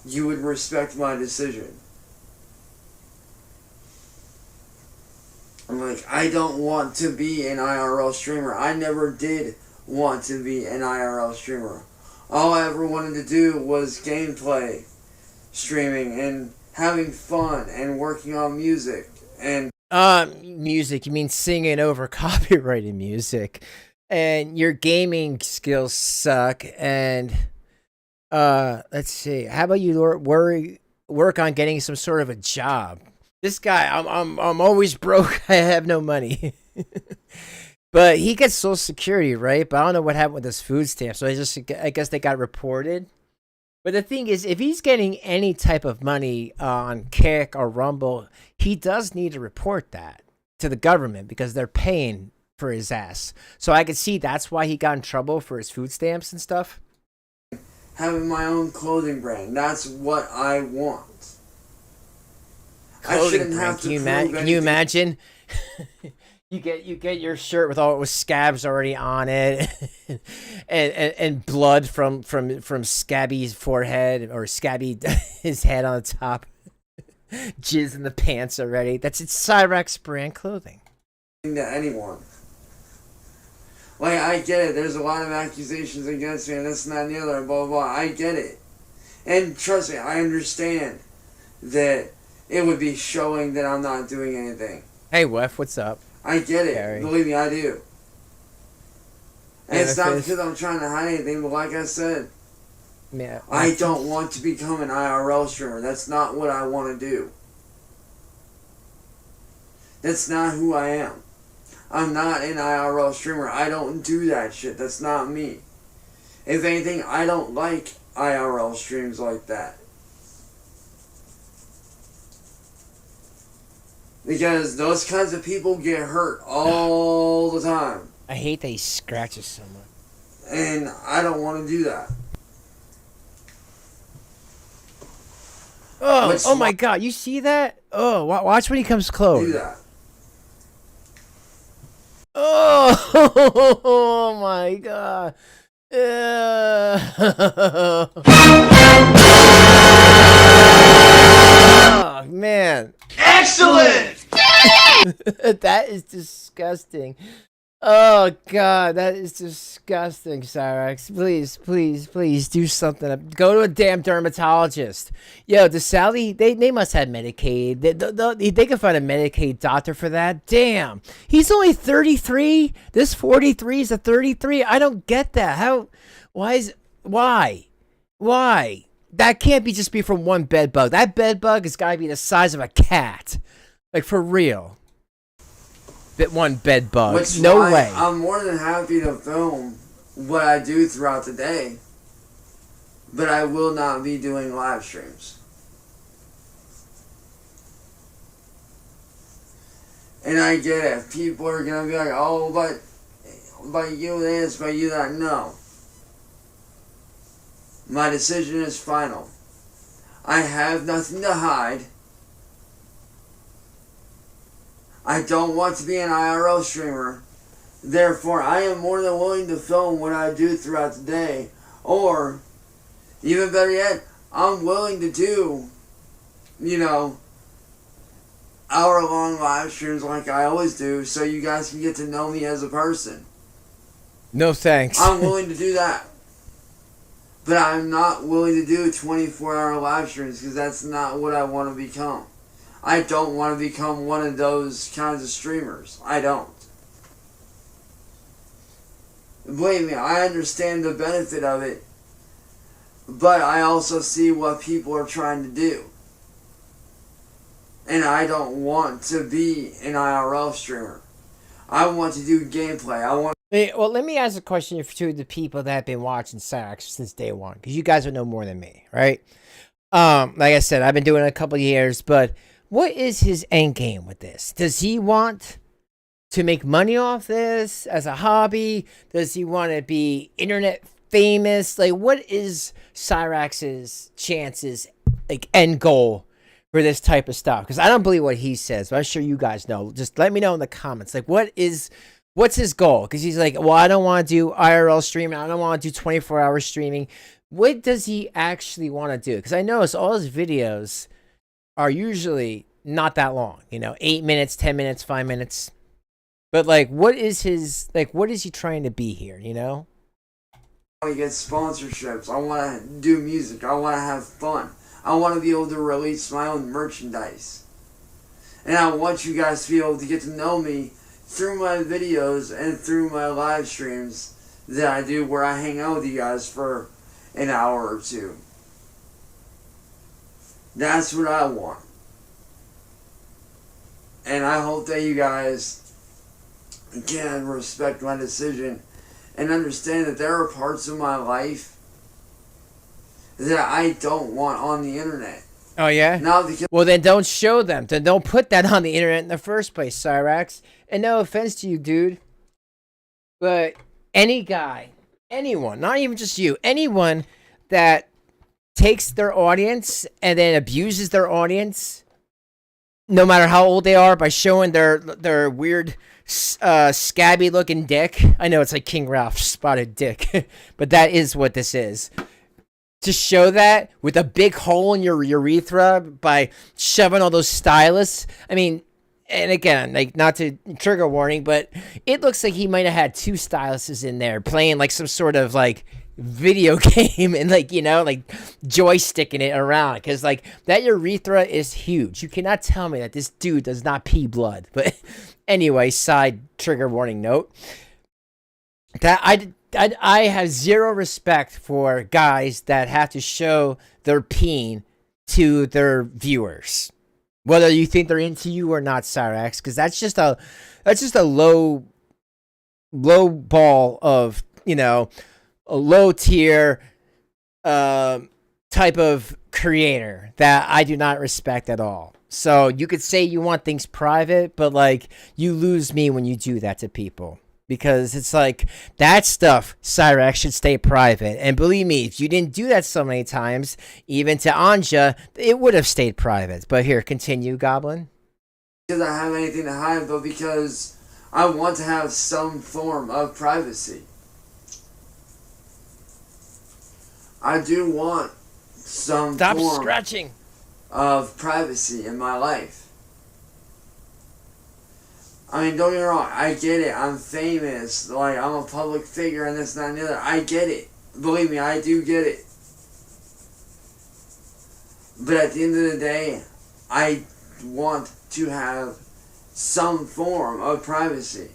you would respect my decision. I'm like, I don't want to be an IRL streamer. I never did want to be an IRL streamer. All I ever wanted to do was gameplay streaming and having fun and working on music and music, you mean singing over copyrighted music, and your gaming skills suck. And let's see, how about you work on getting some sort of a job? This guy, I'm always broke. I have no money. But he gets Social Security, right? But I don't know what happened with his food stamp. So I guess they got reported. But the thing is, if he's getting any type of money on Kick or Rumble, he does need to report that to the government because they're paying for his ass. So I could see that's why he got in trouble for his food stamps and stuff. Having my own clothing brand. That's what I want. Clothing I shouldn't brand. have to Can you imagine? You get your shirt with all with scabs already on it, and blood from Scabby's forehead or Scabby his head on the top, jizz in the pants already. It's Cyraxx brand clothing. To anyone, like I get it. There's a lot of accusations against me and this and that and the other, and blah blah blah. I get it, and trust me, I understand that it would be showing that I'm not doing anything. Hey, Wef, what's up? I get it. Harry. Believe me, I do. And it's not Manifest. because I'm trying to hide anything, but like I said, Yeah, I don't want to become an IRL streamer. That's not what I want to do. That's not who I am. I'm not an IRL streamer. I don't do that shit. That's not me. If anything, I don't like IRL streams like that. Because those kinds of people get hurt all the time. I hate that he scratches so much. And I don't want to do that. Oh my God! You see that? Oh, watch when he comes close. Do that. Oh my God! Oh man! Excellent! That is disgusting. Oh God, that is disgusting, Cyraxx. Please, please, please do something. Go to a damn dermatologist. Yo, the Sally, they must have Medicaid. They can find a Medicaid doctor for that. Damn, he's only 33. This 43 is a 33. I don't get that. How? Why? Why? That can't be just be from one bed bug. That bed bug has got to be the size of a cat. Like for real. One bed bug. Which No why way. I'm more than happy to film what I do throughout the day, but I will not be doing live streams. And I get it. People are gonna be like, "Oh, but you this, but you that." No. My decision is final. I have nothing to hide. I don't want to be an IRL streamer. Therefore, I am more than willing to film what I do throughout the day. Or, even better yet, I'm willing to do, hour-long live streams like I always do so you guys can get to know me as a person. No thanks. I'm willing to do that. But I'm not willing to do 24-hour live streams because that's not what I want to become. I don't want to become one of those kinds of streamers. I don't. Believe me, I understand the benefit of it, but I also see what people are trying to do. And I don't want to be an IRL streamer. I want to do gameplay. Well, let me ask a question to the people that have been watching Cyraxx since day one, because you guys would know more than me, right? Like I said, I've been doing it a couple of years, but what is his end game with this? Does he want to make money off this as a hobby? Does he want to be internet famous? Like, what is Cyraxx's chances, like, end goal for this type of stuff? Because I don't believe what he says, but I'm sure you guys know. Just let me know in the comments. Like, what's his goal? Because he's like, well, I don't want to do IRL streaming. I don't want to do 24-hour streaming. What does he actually want to do? Because I notice all his videos are usually not that long, 8 minutes, 10 minutes, 5 minutes. But like, what is he trying to be here, I want to get sponsorships. I want to do music. I want to have fun. I want to be able to release my own merchandise. And I want you guys to be able to get to know me through my videos and through my live streams that I do where I hang out with you guys for an hour or two. That's what I want. And I hope that you guys can respect my decision and understand that there are parts of my life that I don't want on the internet. Oh, yeah? Not because well, then don't show them. Then don't put that on the internet in the first place, Cyraxx. And no offense to you, dude, but any guy, anyone, not even just you, anyone that takes their audience and then abuses their audience, no matter how old they are, by showing their weird, scabby looking dick. I know it's like King Ralph's spotted dick, but that is what this is. To show that with a big hole in your urethra by shoving all those styluses. I mean, and again, like, not to trigger warning, but it looks like he might have had 2 styluses in there playing like some sort of like video game and like, like joysticking it around, because like that urethra is huge. You cannot tell me that this dude does not pee blood. But anyway, side trigger warning note, that I have zero respect for guys that have to show their peen to their viewers, whether you think they're into you or not, Cyraxx, because that's just a low ball of, a low tier type of creator that I do not respect at all. So you could say you want things private, but like, you lose me when you do that to people. Because it's like, that stuff, Cyraxx, should stay private. And believe me, if you didn't do that so many times, even to Anja, it would have stayed private. But here, continue, Goblin. Because I have anything to hide, but because I want to have some form of privacy. I do want some Stop form scratching. of privacy in my life. I mean, don't get me wrong, I get it. I'm famous. Like, I'm a public figure and this, that, and the other. I get it. Believe me, I do get it. But at the end of the day, I want to have some form of privacy.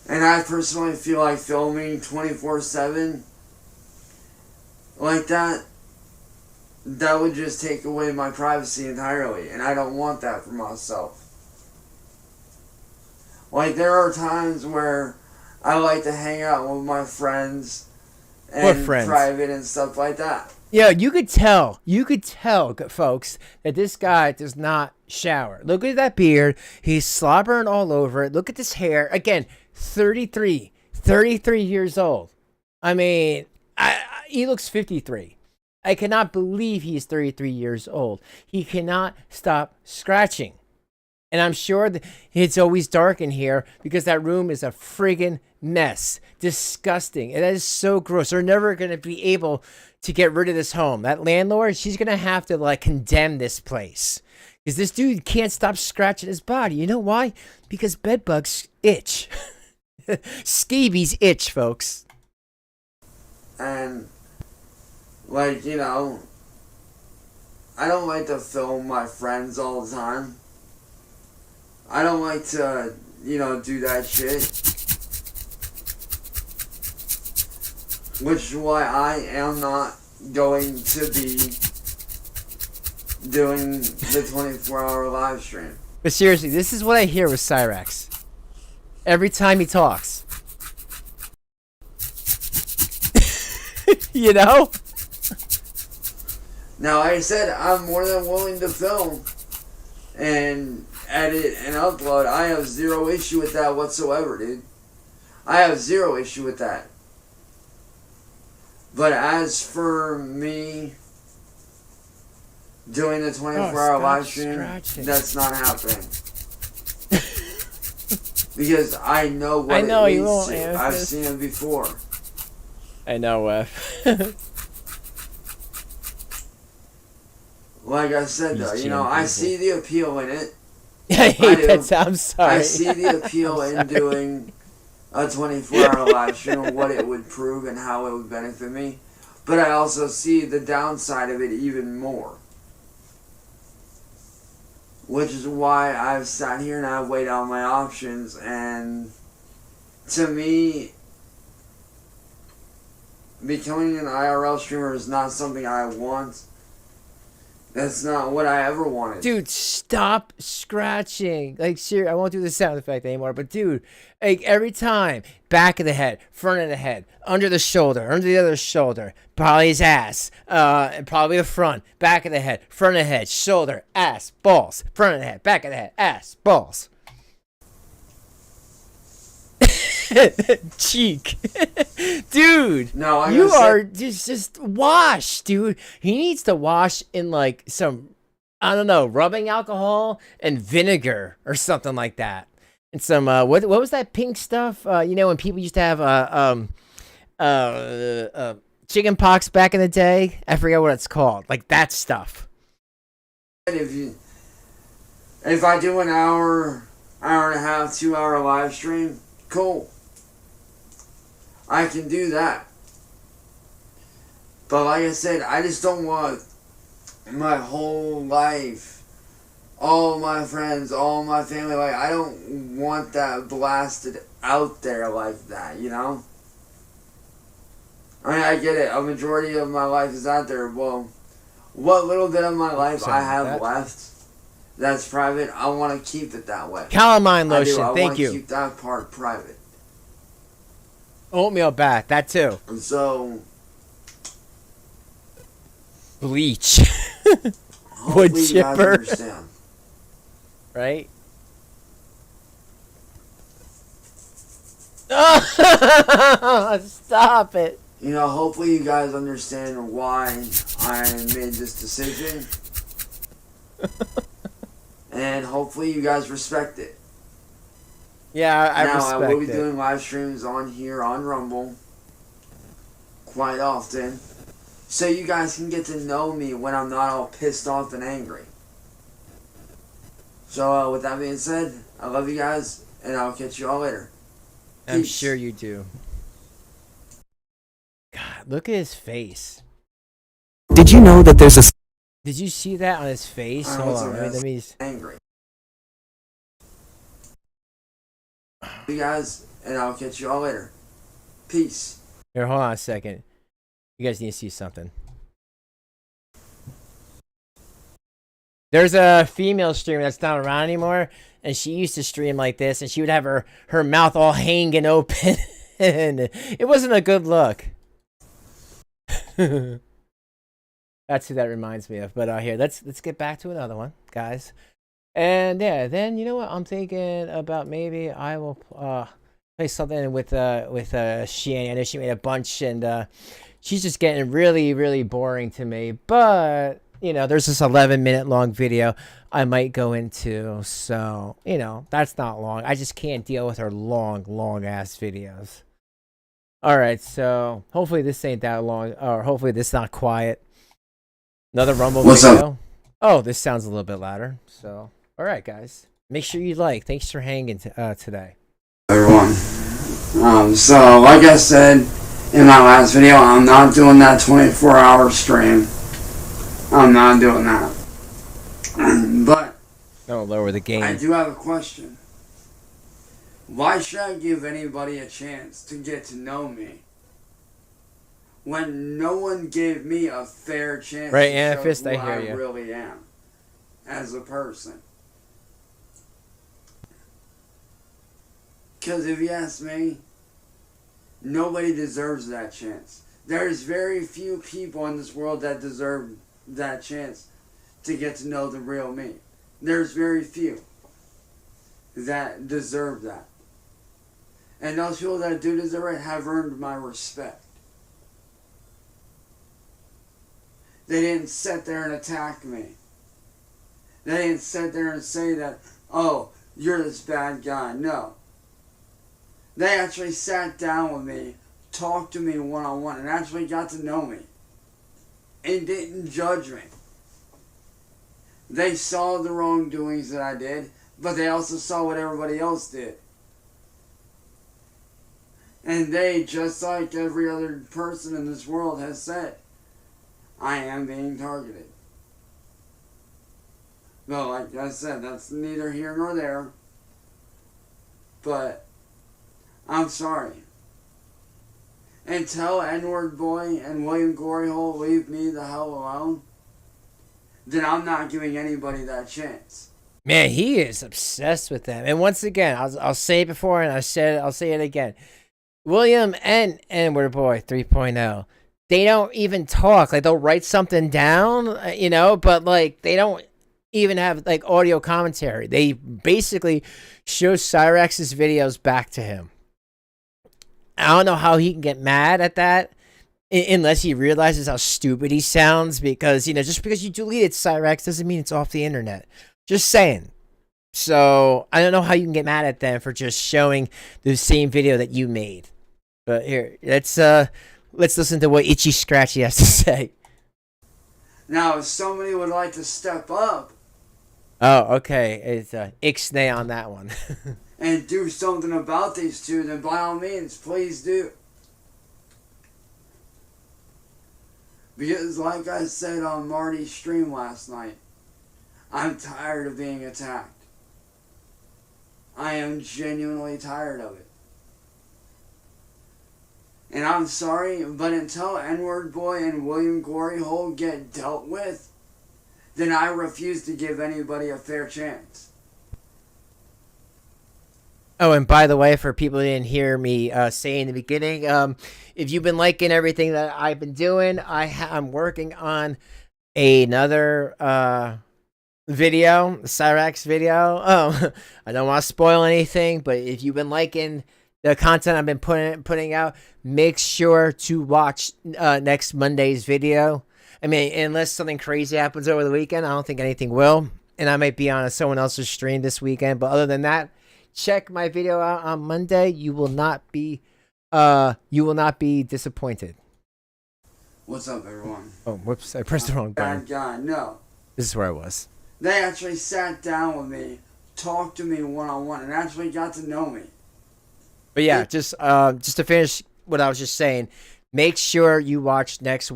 And I personally feel like filming 24/7 like that would just take away my privacy entirely. And I don't want that for myself. Like, there are times where I like to hang out with my friends and private and stuff like that. Yeah, you could tell, folks, that this guy does not shower. Look at that beard. He's slobbering all over it. Look at this hair. Again, 33 years old. I mean, he looks 53. I cannot believe he's 33 years old. He cannot stop scratching. And I'm sure that it's always dark in here because that room is a friggin' mess. Disgusting. And that is so gross. They're never going to be able to get rid of this home. That landlord, she's going to have to, like, condemn this place. Because this dude can't stop scratching his body. You know why? Because bed bugs itch. Scabies itch, folks. And, like, you know, I don't like to film my friends all the time. I don't like to, you know, do that shit. Which is why I am not going to be doing the 24-hour live stream. But seriously, this is what I hear with Cyraxx. Every time he talks. You know? Now, like I said, I'm more than willing to film and edit and upload. I have zero issue with that whatsoever, dude. I have zero issue with that. But as for me doing the 24-hour live stream, that's not happening. Because I know what it leads to. I've seen it before. I know, Like I said, though, you know, I see the appeal in it. I hate that. I'm sorry. I see the appeal in doing a 24-hour live stream and what it would prove and how it would benefit me. But I also see the downside of it even more. Which is why I've sat here and I've weighed out my options. And to me, becoming an IRL streamer is not something I want. That's not what I ever wanted. Dude, stop scratching. Like, seriously, I won't do the sound effect anymore. But, dude, like, every time, back of the head, front of the head, under the shoulder, under the other shoulder, probably his ass, and probably the front, back of the head, front of the head, shoulder, ass, balls, front of the head, back of the head, ass, balls. Cheek. Dude, no, you are just wash, dude. He needs to wash in like some, I don't know, rubbing alcohol and vinegar or something like that. And some what was that pink stuff? You know, when people used to have chicken pox back in the day. I forget what it's called. Like that stuff. If I do an hour and a half, 2-hour live stream, cool. I can do that. But like I said, I just don't want my whole life, all my friends, all my family, like, I don't want that blasted out there like that, you know? I mean, I get it. A majority of my life is out there. Well, what little bit of my life I have left that's private, I want to keep it that way. Calamine lotion, thank you. I want to keep that part private. Oatmeal bath, that too. And so, bleach. Wood hopefully you guys chipper. understand. Right? Stop it. You know, hopefully you guys understand why I made this decision. And hopefully you guys respect it. Yeah, I respect it. Now, I will be doing live streams on here on Rumble quite often. So you guys can get to know me when I'm not all pissed off and angry. So, with that being said, I love you guys. and I'll catch you all later. I'm Peace. sure you do. God, look at his face. Did you know that there's a Did you see that on his face? Alright, Hold what's on, up, let me. guys? Angry. You guys, and I'll catch you all later. Peace. Here, hold on a second. You guys need to see something. There's a female streamer that's not around anymore, and she used to stream like this, and she would have her mouth all hanging open, and it wasn't a good look. That's who that reminds me of. But here, let's get back to another one, guys. And yeah, then you know what? I'm thinking about maybe I will play something with Sheehan. I know she made a bunch, and she's just getting really boring to me. But you know, there's this 11-minute long video I might go into, so you know that's not long. I just can't deal with her long ass videos. All right, so hopefully this ain't that long, or hopefully this not quiet. Another Rumble video. Up? Oh, this sounds a little bit louder. So, all right, guys. Make sure you like. Thanks for hanging today. Everyone. So, like I said in my last video, I'm not doing that 24-hour stream. I'm not doing that. But don't lower the game. I do have a question. Why should I give anybody a chance to get to know me when no one gave me a fair chance right, to Amethyst, show who I hear you. really am as a person? Because if you ask me, nobody deserves that chance. There's very few people in this world that deserve that chance to get to know the real me. There's very few that deserve that. And those people that do deserve it have earned my respect. They didn't sit there and attack me. They didn't sit there and say that, oh, you're this bad guy. No. They actually sat down with me, talked to me one-on-one, and actually got to know me. And didn't judge me. They saw the wrongdoings that I did, but they also saw what everybody else did. And they, just like every other person in this world has said, I am being targeted. But like I said, that's neither here nor there. But I'm sorry. Until Word Boi and William Gloryhole leave me the hell alone, then I'm not giving anybody that chance. Man, he is obsessed with them. And once again, I'll say it before, and I'll say it again. William and Word Boi 3.0, they don't even talk. Like, they'll write something down, you know, but like they don't even have like audio commentary. They basically show Cyraxx's videos back to him. I don't know how he can get mad at that unless he realizes how stupid he sounds, because, you know, just because you deleted Cyraxx doesn't mean it's off the internet. Just saying. So I don't know how you can get mad at them for just showing the same video that you made. But here, let's listen to what Itchy Scratchy has to say. Now, if somebody would like to step up. Oh, okay. It's Ixnay on that one. And do something about these two, then by all means, please do. Because like I said on Marty's stream last night, I'm tired of being attacked. I am genuinely tired of it. And I'm sorry, but until Word Boi and William Gloryhole get dealt with, then I refuse to give anybody a fair chance. Oh, and by the way, for people who didn't hear me say in the beginning, if you've been liking everything that I've been doing, I'm working on another video, Cyraxx video. I don't want to spoil anything, but if you've been liking the content I've been putting out, make sure to watch next Monday's video. I mean, unless something crazy happens over the weekend, I don't think anything will, and I might be on someone else's stream this weekend. But other than that, check my video out on Monday. You will not be disappointed. What's up, everyone? Oh, whoops! I pressed the wrong button. Bad guy, no. This is where I was. They actually sat down with me, talked to me one-on-one and actually got to know me. But yeah, just to finish what I was just saying, make sure you watch this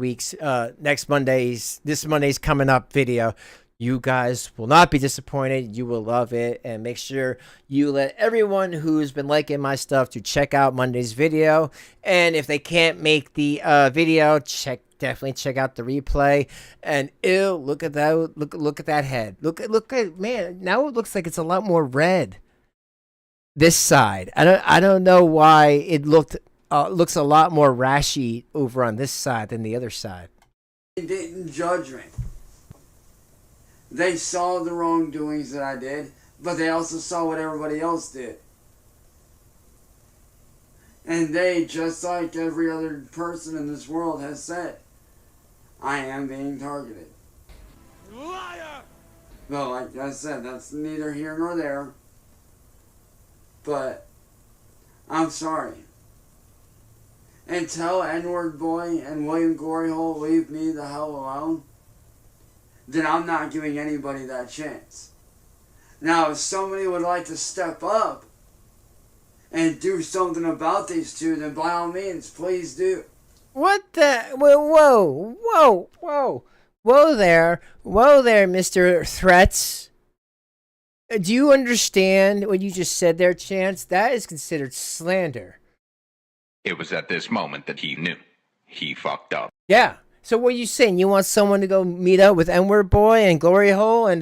Monday's coming up video. You guys will not be disappointed. You will love it. And make sure you let everyone who's been liking my stuff to check out Monday's video. And if they can't make the video, definitely check out the replay. And ew, look at that! Look at that head. Look at man. Now it looks like it's a lot more red. This side, I don't know why it looks a lot more rashy over on this side than the other side. They didn't judge me. They saw the wrongdoings that I did, but they also saw what everybody else did. And they, just like every other person in this world has said, I am being targeted. Liar! Well, like I said, that's neither here nor there. But I'm sorry. Until Word Boi and William Gloryhole leave me the hell alone, then I'm not giving anybody that chance. Now, if somebody would like to step up and do something about these two, then by all means, please do. What the? Whoa there, Mr. Threats. Do you understand what you just said there, Chance? That is considered slander. It was at this moment that he knew. He fucked up. Yeah. So what are you saying? You want someone to go meet up with Word Boi and Gloryhole and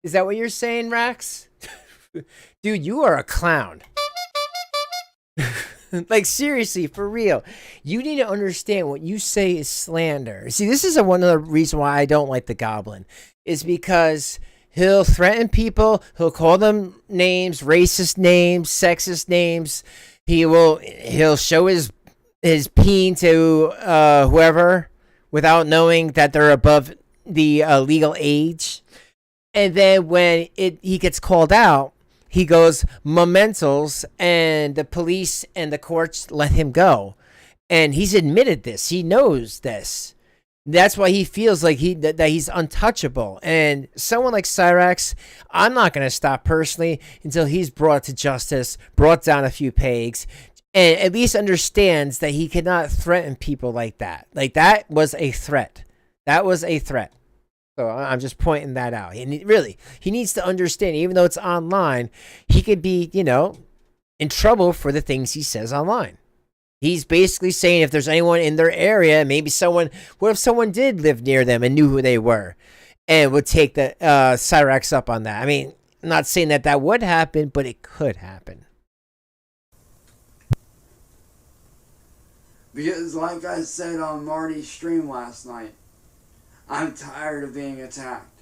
is that what you're saying, Rax? Dude, you are a clown. Like seriously, for real. You need to understand what you say is slander. See, this is one of the reasons why I don't like the Goblin. Is because he'll threaten people, he'll call them names, racist names, sexist names. He'll show his peen to whoever without knowing that they're above the legal age. And then when he gets called out, he goes mementos, and the police and the courts let him go. And he's admitted this. He knows this. That's why he feels like that he's untouchable. And someone like Cyraxx, I'm not going to stop personally until he's brought to justice, brought down a few pegs, and at least understands that he cannot threaten people like that. Like, that was a threat. That was a threat. So I'm just pointing that out. And he needs to understand, even though it's online, he could be, in trouble for the things he says online. He's basically saying if there's anyone in their area, what if someone did live near them and knew who they were and would take the Cyraxx up on that? I mean, I'm not saying that would happen, but it could happen. Because like I said on Marty's stream last night, I'm tired of being attacked.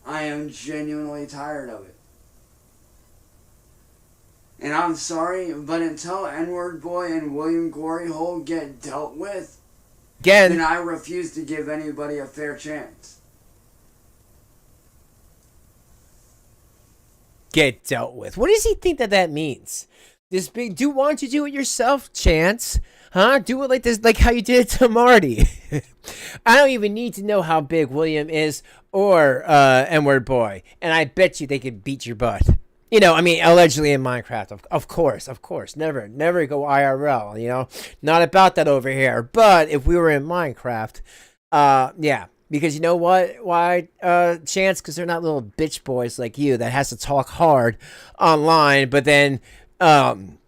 I am genuinely tired of it. And I'm sorry, but until Word Boi and William Gloryhole get dealt with, then I refuse to give anybody a fair chance. Get dealt with. What does he think that means? This big, why don't you do it yourself, Chance? Huh? Do it like this, like how you did it to Marty. I don't even need to know how big William is or Word Boi, and I bet you they could beat your butt. Allegedly in Minecraft, of course, never go IRL, not about that over here. But if we were in Minecraft, yeah, because you know what? Why, Chance? Because they're not little bitch boys like you that has to talk hard online, but then, when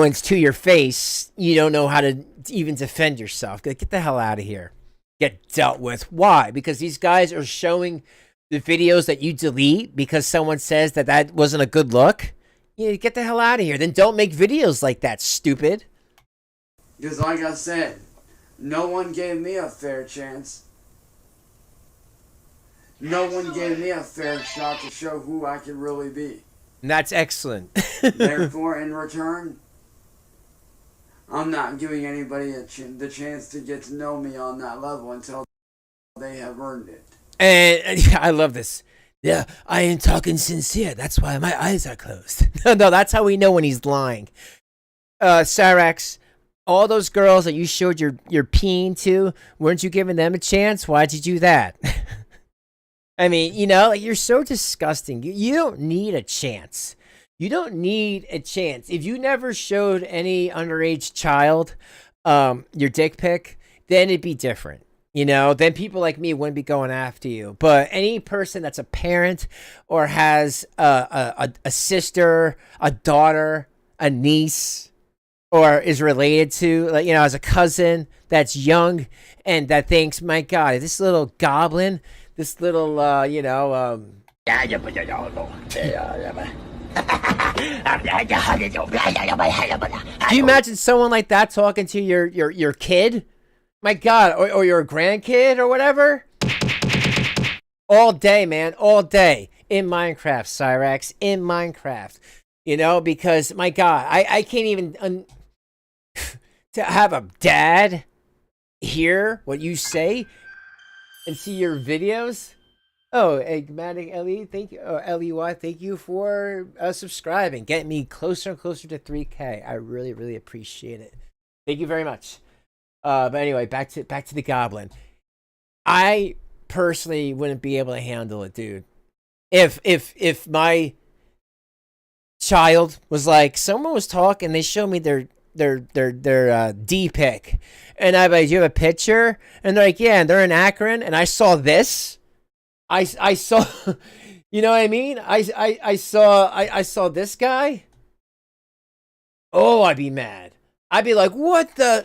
it's to your face, you don't know how to even defend yourself. Get the hell out of here. Get dealt with. Why? Because these guys are showing the videos that you delete because someone says that wasn't a good look. Get the hell out of here. Then don't make videos like that, stupid. Because like I said, no one gave me a fair chance. No one gave me a fair shot to show who I could really be. And that's excellent. Therefore, in return, I'm not giving anybody the chance to get to know me on that level until they have earned it. And I love this. Yeah, I am talking sincere. That's why my eyes are closed. No, that's how we know when he's lying. Cyraxx, all those girls that you showed your peen to, weren't you giving them a chance? Why'd you do that? I mean, you know, you're so disgusting. You don't need a chance. You don't need a chance. If you never showed any underage child your dick pic, then it'd be different. You know, then people like me wouldn't be going after you. But any person that's a parent or has a sister, a daughter, a niece, or is related to, like, you know, as a cousin that's young and that thinks, my God, this little goblin, this little, do you imagine someone like that talking to your kid? My God, or your grandkid or whatever? All day, man, all day in Minecraft, Cyraxx, in Minecraft. You know, because, my God, I can't even to have a dad hear what you say and see your videos. Oh, Enigmatic Ellie, thank you. Oh, Ley, thank you for subscribing. Getting me closer and closer to 3K. I really, really appreciate it. Thank you very much. But anyway, back to the goblin. I personally wouldn't be able to handle it, dude. If my child was like, someone was talking, they showed me their D pic, and I'm like, do you have a picture? And they're like, yeah, and they're in Akron, and I saw this. I saw, you know what I mean? I saw this guy. Oh, I'd be mad. I'd be like, what the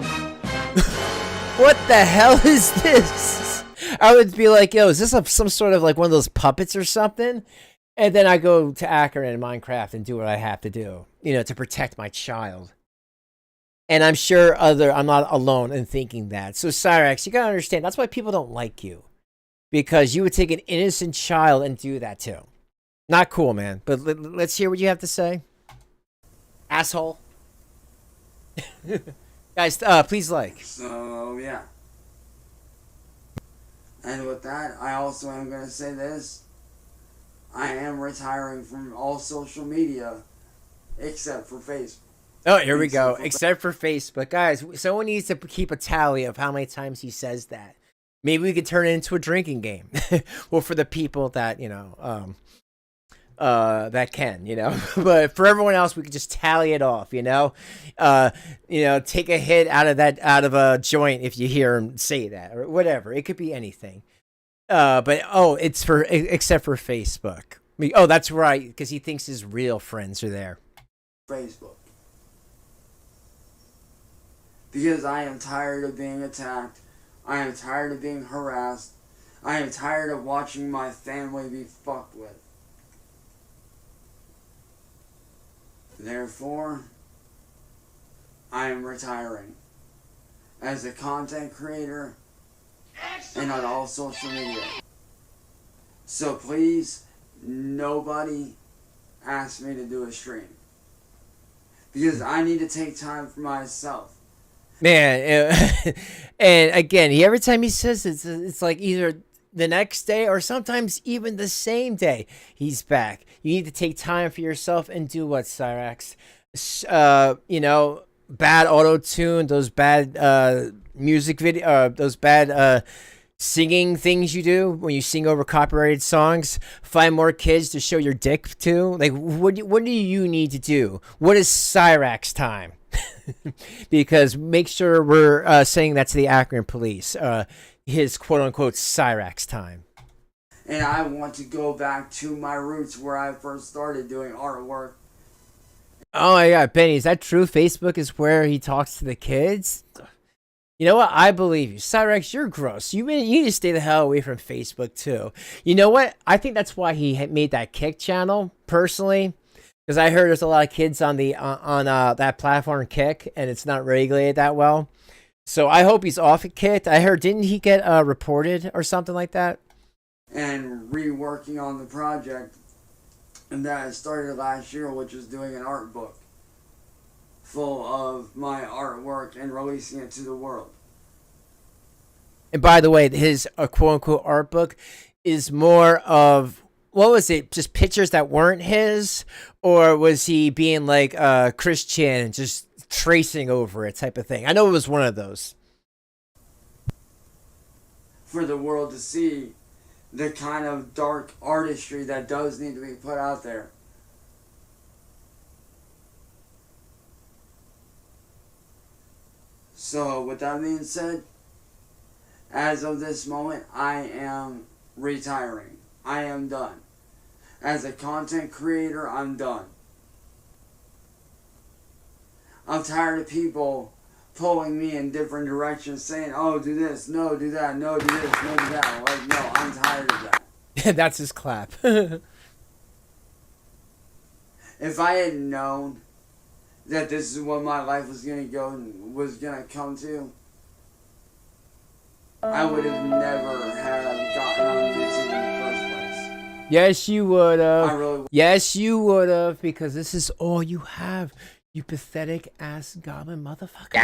what the hell is this? I would be like, yo, is this some sort of like one of those puppets or something? And then I go to Akron and Minecraft and do what I have to do, you know, to protect my child. And I'm sure I'm not alone in thinking that. So Cyraxx, you gotta understand, that's why people don't like you. Because you would take an innocent child and do that too. Not cool, man. But let's hear what you have to say. Asshole. Guys, please like. So, yeah. And with that, I also am going to say this. I am retiring from all social media except for Facebook. Oh, here we go. Except for Facebook. Guys, someone needs to keep a tally of how many times he says that. Maybe we could turn it into a drinking game. Well, for the people that, you know, that can, you know. But for everyone else, we could just tally it off, you know. Take a hit out of a joint if you hear him say that or whatever. It could be anything. But it's except for Facebook. That's right, because he thinks his real friends are there. Facebook. Because I am tired of being attacked. I am tired of being harassed. I am tired of watching my family be fucked with. Therefore, I am retiring as a content creator and on all social media. So please, nobody ask me to do a stream. Because I need to take time for myself. Man, and again, every time he says it's like either the next day or sometimes even the same day he's back. You need to take time for yourself and do what, Cyraxx? Bad auto-tune, those bad music video, those bad singing things you do when you sing over copyrighted songs. Find more kids to show your dick to. Like, what do you need to do? What is Cyraxx time? Because make sure we're saying that to the Akron police. His quote-unquote Cyraxx time. And I want to go back to my roots where I first started doing artwork. Oh my God, Benny, is that true? Facebook is where he talks to the kids? You know what? I believe you. Cyraxx, you're gross. You need to stay the hell away from Facebook too. You know what? I think that's why he made that Kick channel, personally. Because I heard there's a lot of kids on that platform, Kick, and it's not regulated that well. So I hope he's off at Kick. I heard, didn't he get reported or something like that? And reworking on the project that I started last year, which is doing an art book full of my artwork and releasing it to the world. And by the way, his quote-unquote art book is more of, what was it, just pictures that weren't his? Or was he being like Christian and just tracing over it type of thing? I know it was one of those. For the world to see the kind of dark artistry that does need to be put out there. So, with that being said, as of this moment, I am retiring. I am done. As a content creator, I'm done. I'm tired of people pulling me in different directions, saying, oh, do this, no, do that, no, do this, no, do that. Like, no, I'm tired of that. That's his clap. If I had known that this is what my life was gonna come to, I would have never have gotten on YouTube in the first place. Yes, you would have. I really would. Yes, you would have, because this is all you have. You pathetic ass goblin motherfucker.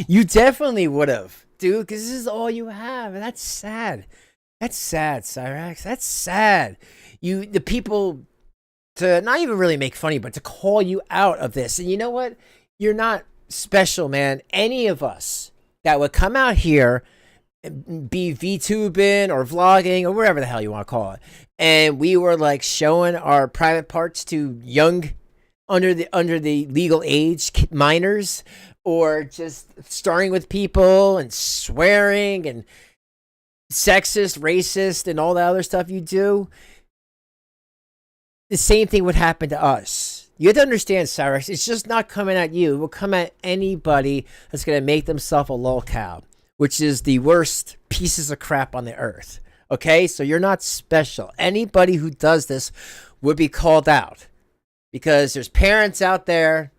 You definitely would have, dude, because this is all you have. And that's sad. That's sad, Cyraxx. That's sad. The people to not even really make fun of you, but to call you out of this. And you know what? You're not special, man. Any of us that would come out here, be VTubing or vlogging or whatever the hell you want to call it, and we were like showing our private parts to young, under the legal age minors, or just starring with people and swearing and sexist, racist, and all that other stuff you do, the same thing would happen to us. You have to understand, Cyraxx, it's just not coming at you. It will come at anybody that's going to make themselves a lolcow, which is the worst pieces of crap on the earth. Okay? So you're not special. Anybody who does this would be called out, because there's parents out there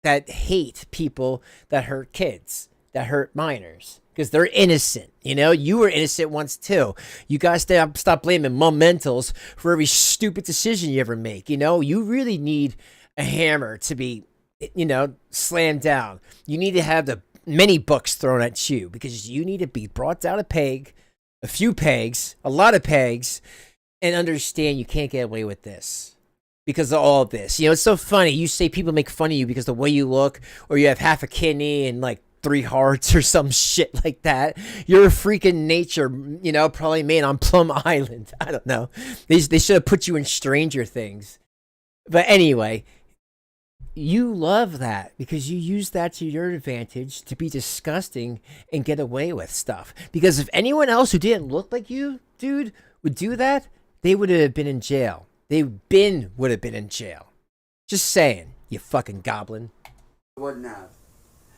that hate people that hurt kids, that hurt minors, because they're innocent. You know, you were innocent once too. You guys stop blaming momentals for every stupid decision you ever make. You know, you really need a hammer to be, you know, slammed down. You need to have the many books thrown at you, because you need to be brought down a peg, a few pegs, a lot of pegs, and understand you can't get away with this because of all of this. You know, it's so funny. You say people make fun of you because of the way you look, or you have half a kidney and like 3 hearts or some shit like that. You're a freaking nature, you know, probably made on Plum Island. I don't know. They should have put you in Stranger Things. But anyway, you love that because you use that to your advantage to be disgusting and get away with stuff. Because if anyone else who didn't look like you, dude, would do that, they would have been in jail. Would have been in jail. Just saying, you fucking goblin. Wouldn't have.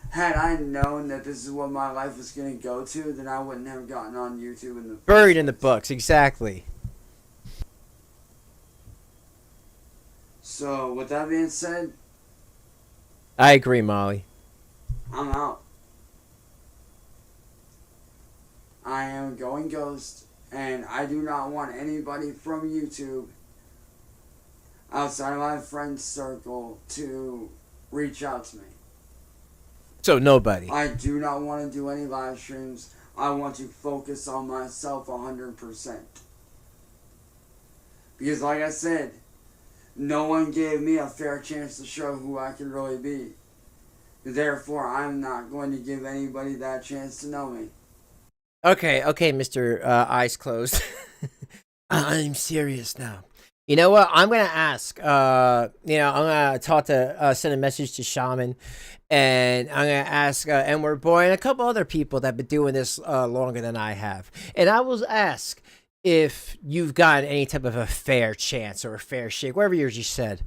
Had I known that this is what my life was going to go to, then I wouldn't have gotten on YouTube in the buried in the books, exactly. So, with that being said, I agree, Molly. I'm out. I am going ghost, and I do not want anybody from YouTube outside of my friend circle to reach out to me. So nobody. I do not want to do any live streams. I want to focus on myself 100%. Because like I said, no one gave me a fair chance to show who I can really be. Therefore, I'm not going to give anybody that chance to know me. Okay, Mr. Eyes Closed. I'm serious now. You know what? I'm going to ask, I'm going to send a message to Shaman, and I'm going to ask Word Boi and a couple other people that have been doing this longer than I have. And I will ask if you've gotten any type of a fair chance or a fair shake, whatever yours you said,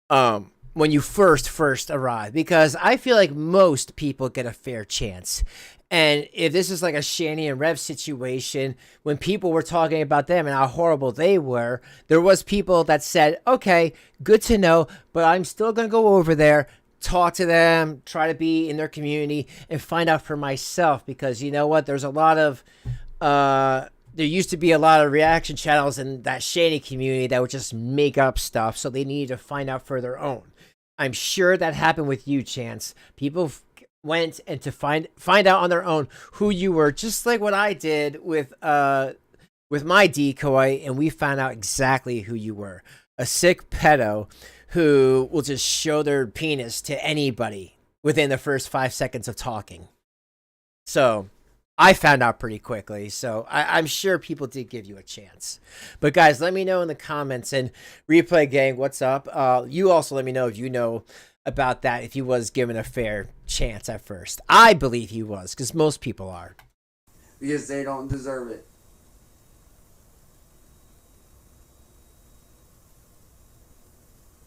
when you first arrived. Because I feel like most people get a fair chance. And if this is like a Shani and Rev situation, when people were talking about them and how horrible they were, there was people that said, okay, good to know, but I'm still going to go over there, talk to them, try to be in their community, and find out for myself. Because you know what? There's a lot of, there used to be a lot of reaction channels in that Shani community that would just make up stuff, so they needed to find out for their own. I'm sure that happened with you, Chance. People went and to find out on their own who you were, just like what I did with my decoy, and we found out exactly who you were. A sick pedo who will just show their penis to anybody within the first 5 seconds of talking. So I found out pretty quickly, so I'm sure people did give you a chance. But guys, let me know in the comments, and Replay Gang, what's up? You also let me know if you know about that, if he was given a fair chance at first. I believe he was, because most people are. Because they don't deserve it.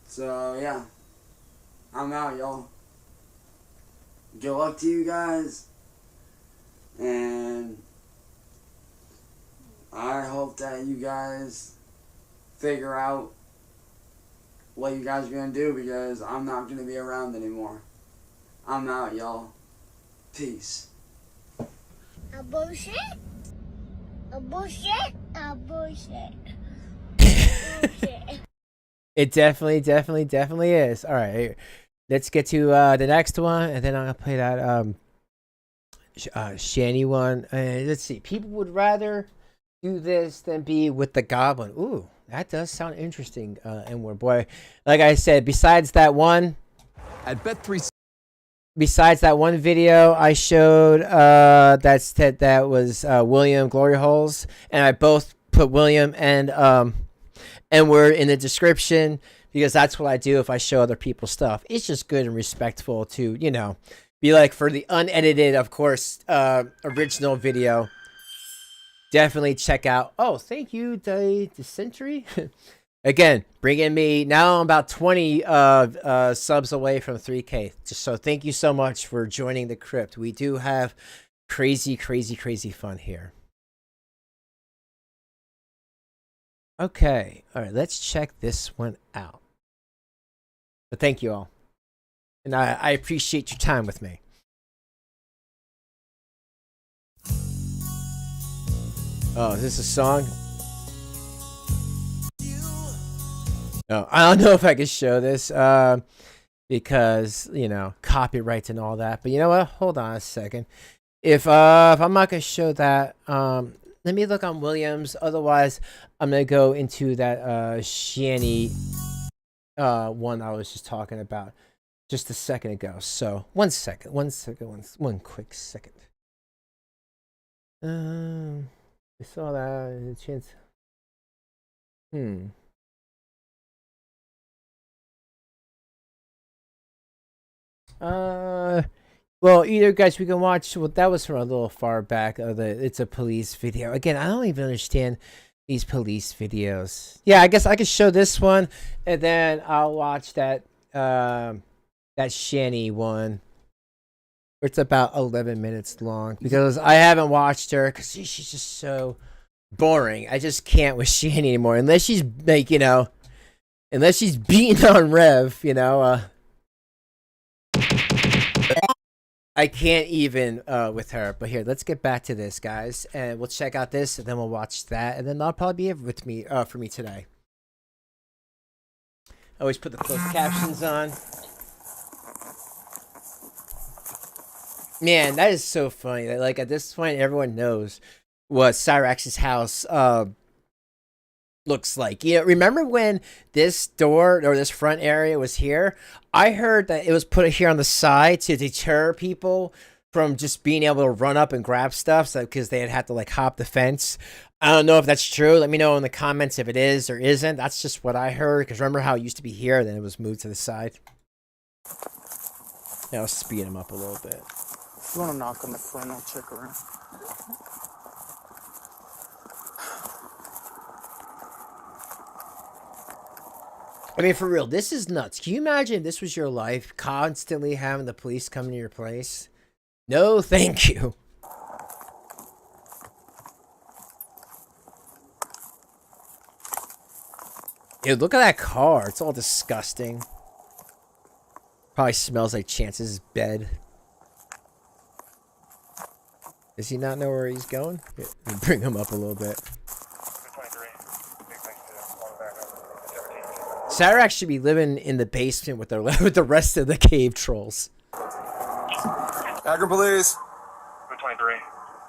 So, yeah. I'm out, y'all. Good luck to you guys. And I hope that you guys figure out what you guys are going to do, because I'm not going to be around anymore. I'm out, y'all. Peace. A bullshit? A bullshit? A bullshit. Bullshit. It definitely is. All right, let's get to the next one, and then I'm going to play that Shanny one. Let's see. People would rather do this than be with the goblin. Ooh, that does sound interesting. And Word Boi, like I said, besides that one video I showed, that was William Gloryholes, and I both put William and Word in the description, because that's what I do if I show other people's stuff. It's just good and respectful to, you know, be like, for the unedited, of course, original video. Definitely check out. Oh, thank you, the Century. Again, bringing me now. I'm about 20 subs away from 3K. So thank you so much for joining the Crypt. We do have crazy fun here. Okay, all right. Let's check this one out. But thank you all. And I appreciate your time with me. Oh, is this a song? No, I don't know if I can show this because, you know, copyrights and all that. But you know what? Hold on a second. If I'm not going to show that, let me look on Williams. Otherwise, I'm going to go into that Shanny one I was just talking about just a second ago. So one quick second. I saw that chance. Well, either guys, we can watch. Well, that was from a little far back. It's a police video. Again, I don't even understand these police videos. Yeah, I guess I could show this one, and then I'll watch that Shanny one. It's about 11 minutes long, because I haven't watched her because she's just so boring. I just can't with Shanny anymore, unless she's like, you know, unless she's beating on Rev, you know. I can't even with her. But here, let's get back to this, guys, and we'll check out this, and then we'll watch that, and then that'll probably be it with me for me today. I always put the closed captions on. Man, that is so funny. Like, at this point, everyone knows what Cyraxx's house looks like. You know, remember when this door or this front area was here? I heard that it was put here on the side to deter people from just being able to run up and grab stuff, so because they had to like hop the fence. I don't know if that's true. Let me know in the comments if it is or isn't. That's just what I heard. Because remember how it used to be here, then it was moved to the side. Yeah, I'll speed him up a little bit. If you want to knock on the front, I'll check around. I mean, for real, this is nuts. Can you imagine if this was your life, constantly having the police come to your place? No, thank you. Dude, look at that car. It's all disgusting. Probably smells like Chance's bed. Does he not know where he's going? Here, bring him up a little bit. Cyraxx should be living in the basement with the rest of the cave trolls. Agri police. 23.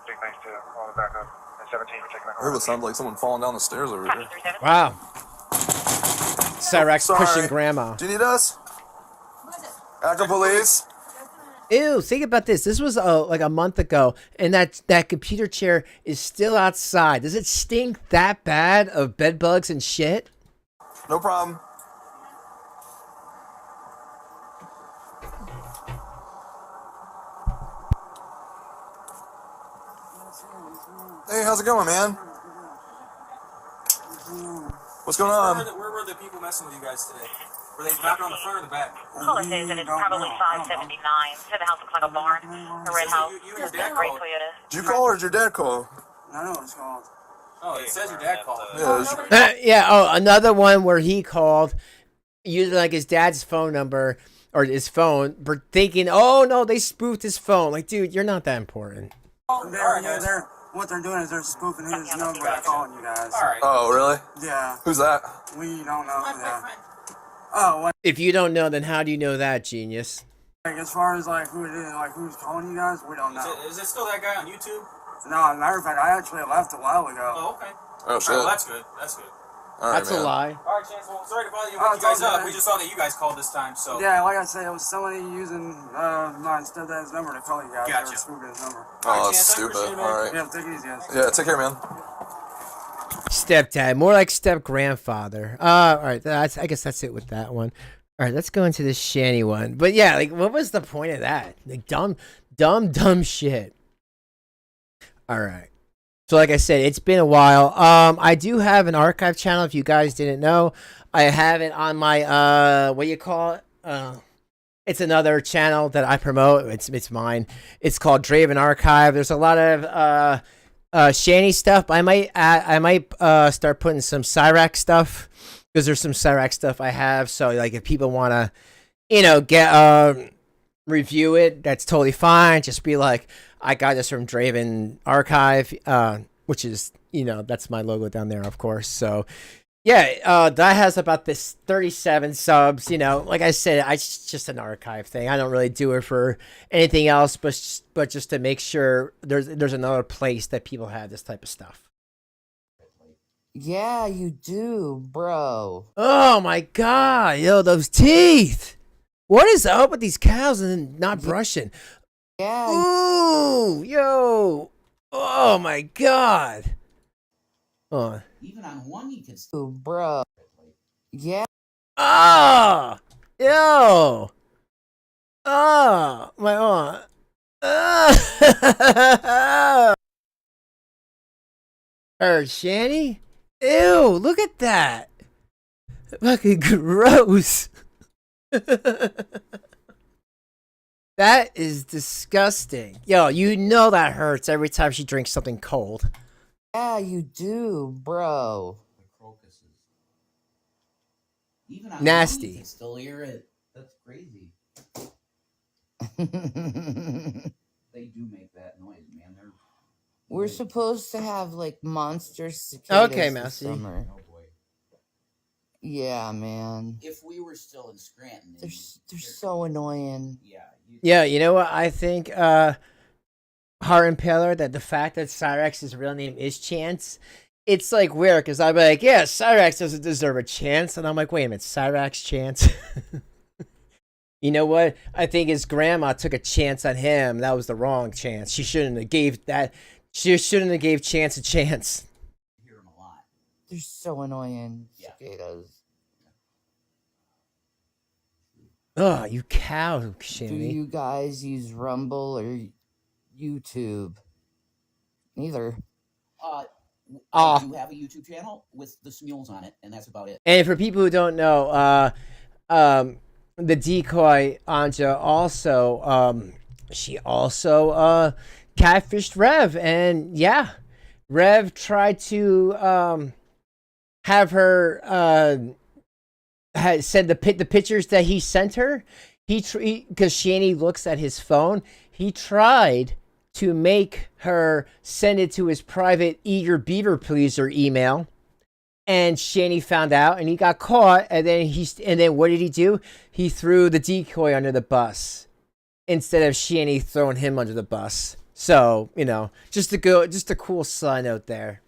Big thanks to all the backup. And 17 for taking the call. It sounds like someone falling down the stairs over here. Wow. Cyraxx pushing grandma. Do you need us? Agri police. Ew, think about this. This was like a month ago, and that computer chair is still outside. Does it stink that bad of bed bugs and shit? No problem. Hey, how's it going, man? What's going on? Where were the people messing with you guys today? Were they back on the front or the back? Caller says that it's probably 579. Said the house looks like a barn. A red house. You and your dad Great called. Toyota. Did you call or did your dad call? I know what it's called. Oh, it says your dad called. Yeah. Yeah. Oh, another one where he called using like his dad's phone number or his phone, for thinking, oh no, they spoofed his phone. Like, dude, you're not that important. What they're doing is they're spoofing his number by calling you guys. All right. Oh, really? Yeah. Who's that? We don't know. Yeah. Oh, what? If you don't know, then how do you know that, genius? Like, as far as like who it is, like who's calling you guys, we don't know. Is it still that guy on YouTube? No, as a matter of fact, I actually left a while ago. Oh, okay. Oh, shit. Well, that's good. That's good. All right, That's man. a lie. All right, Chance. Well, sorry to bother you. Oh, Wake you guys it's all up. good. We just saw that you guys called this time, so. Yeah, like I said, it was somebody using my stepdad's number to call you guys. Gotcha. They were spoofing his number. Oh, Chance, that's I stupid. appreciate it, man. All right. Yeah, take it easy, guys. Yeah, take care, man. Stepdad, more like step grandfather. All right, I guess that's it with that one. All right, let's go into this Shanny one. But yeah, like, what was the point of that? Like, dumb shit. All right. So like I said, it's been a while. I do have an archive channel. If you guys didn't know, I have it on my what do you call it? It's another channel that I promote. It's mine. It's called Draven Archive. There's a lot of Shanny stuff. I might start putting some Cyraxx stuff, because there's some Cyraxx stuff I have. So like if people want to, get review it, that's totally fine. Just be like, I got this from Draven Archive, which is, that's my logo down there, of course. So yeah, that has about this 37 subs. Like I said, it's just an archive thing. I don't really do it for anything else, but just to make sure there's another place that people have this type of stuff. Yeah, you do, bro. Oh my god, yo, those teeth! What is up with these cows and not brushing? Yeah. Ooh, yo! Oh my god! Oh. Even on one you can still, bro. Yeah. Ah! Yo! Ah! My arm. Ah! Shanny? Ew! Look at that! Fucking gross! That is disgusting. Yo, that hurts every time she drinks something cold. Yeah, you do, bro. Even on Nasty. You can still hear it. That's crazy. They do make that noise, man. We're supposed to have like monster cicadas Okay, this Massey. summer. Oh boy. Yeah, man. If we were still in Scranton, They're so annoying. Yeah. Yeah, you know what? I think Heart Impaler, that the fact that Cyraxx's real name is Chance, it's like weird, because I'd be like, yeah, Cyraxx doesn't deserve a chance. And I'm like, wait a minute, Cyraxx Chance? You know what? I think his grandma took a chance on him. That was the wrong chance. She shouldn't have gave Chance a chance. Hear him a lot. They're so annoying. Yeah. Cicadas. Oh, you cow, Do Shanny. you guys use Rumble or YouTube? Neither. I do have a YouTube channel with the Smules on it, and that's about it. And for people who don't know, the decoy Anja also, she also catfished Rev, and yeah, Rev tried to have her had send the pictures that he sent her. Because Shanny looks at his phone, he tried to make her send it to his private Eager Beaver Pleaser email. And Shanny found out, and he got caught. And then what did he do? He threw the decoy under the bus instead of Shanny throwing him under the bus. So just a cool side note there.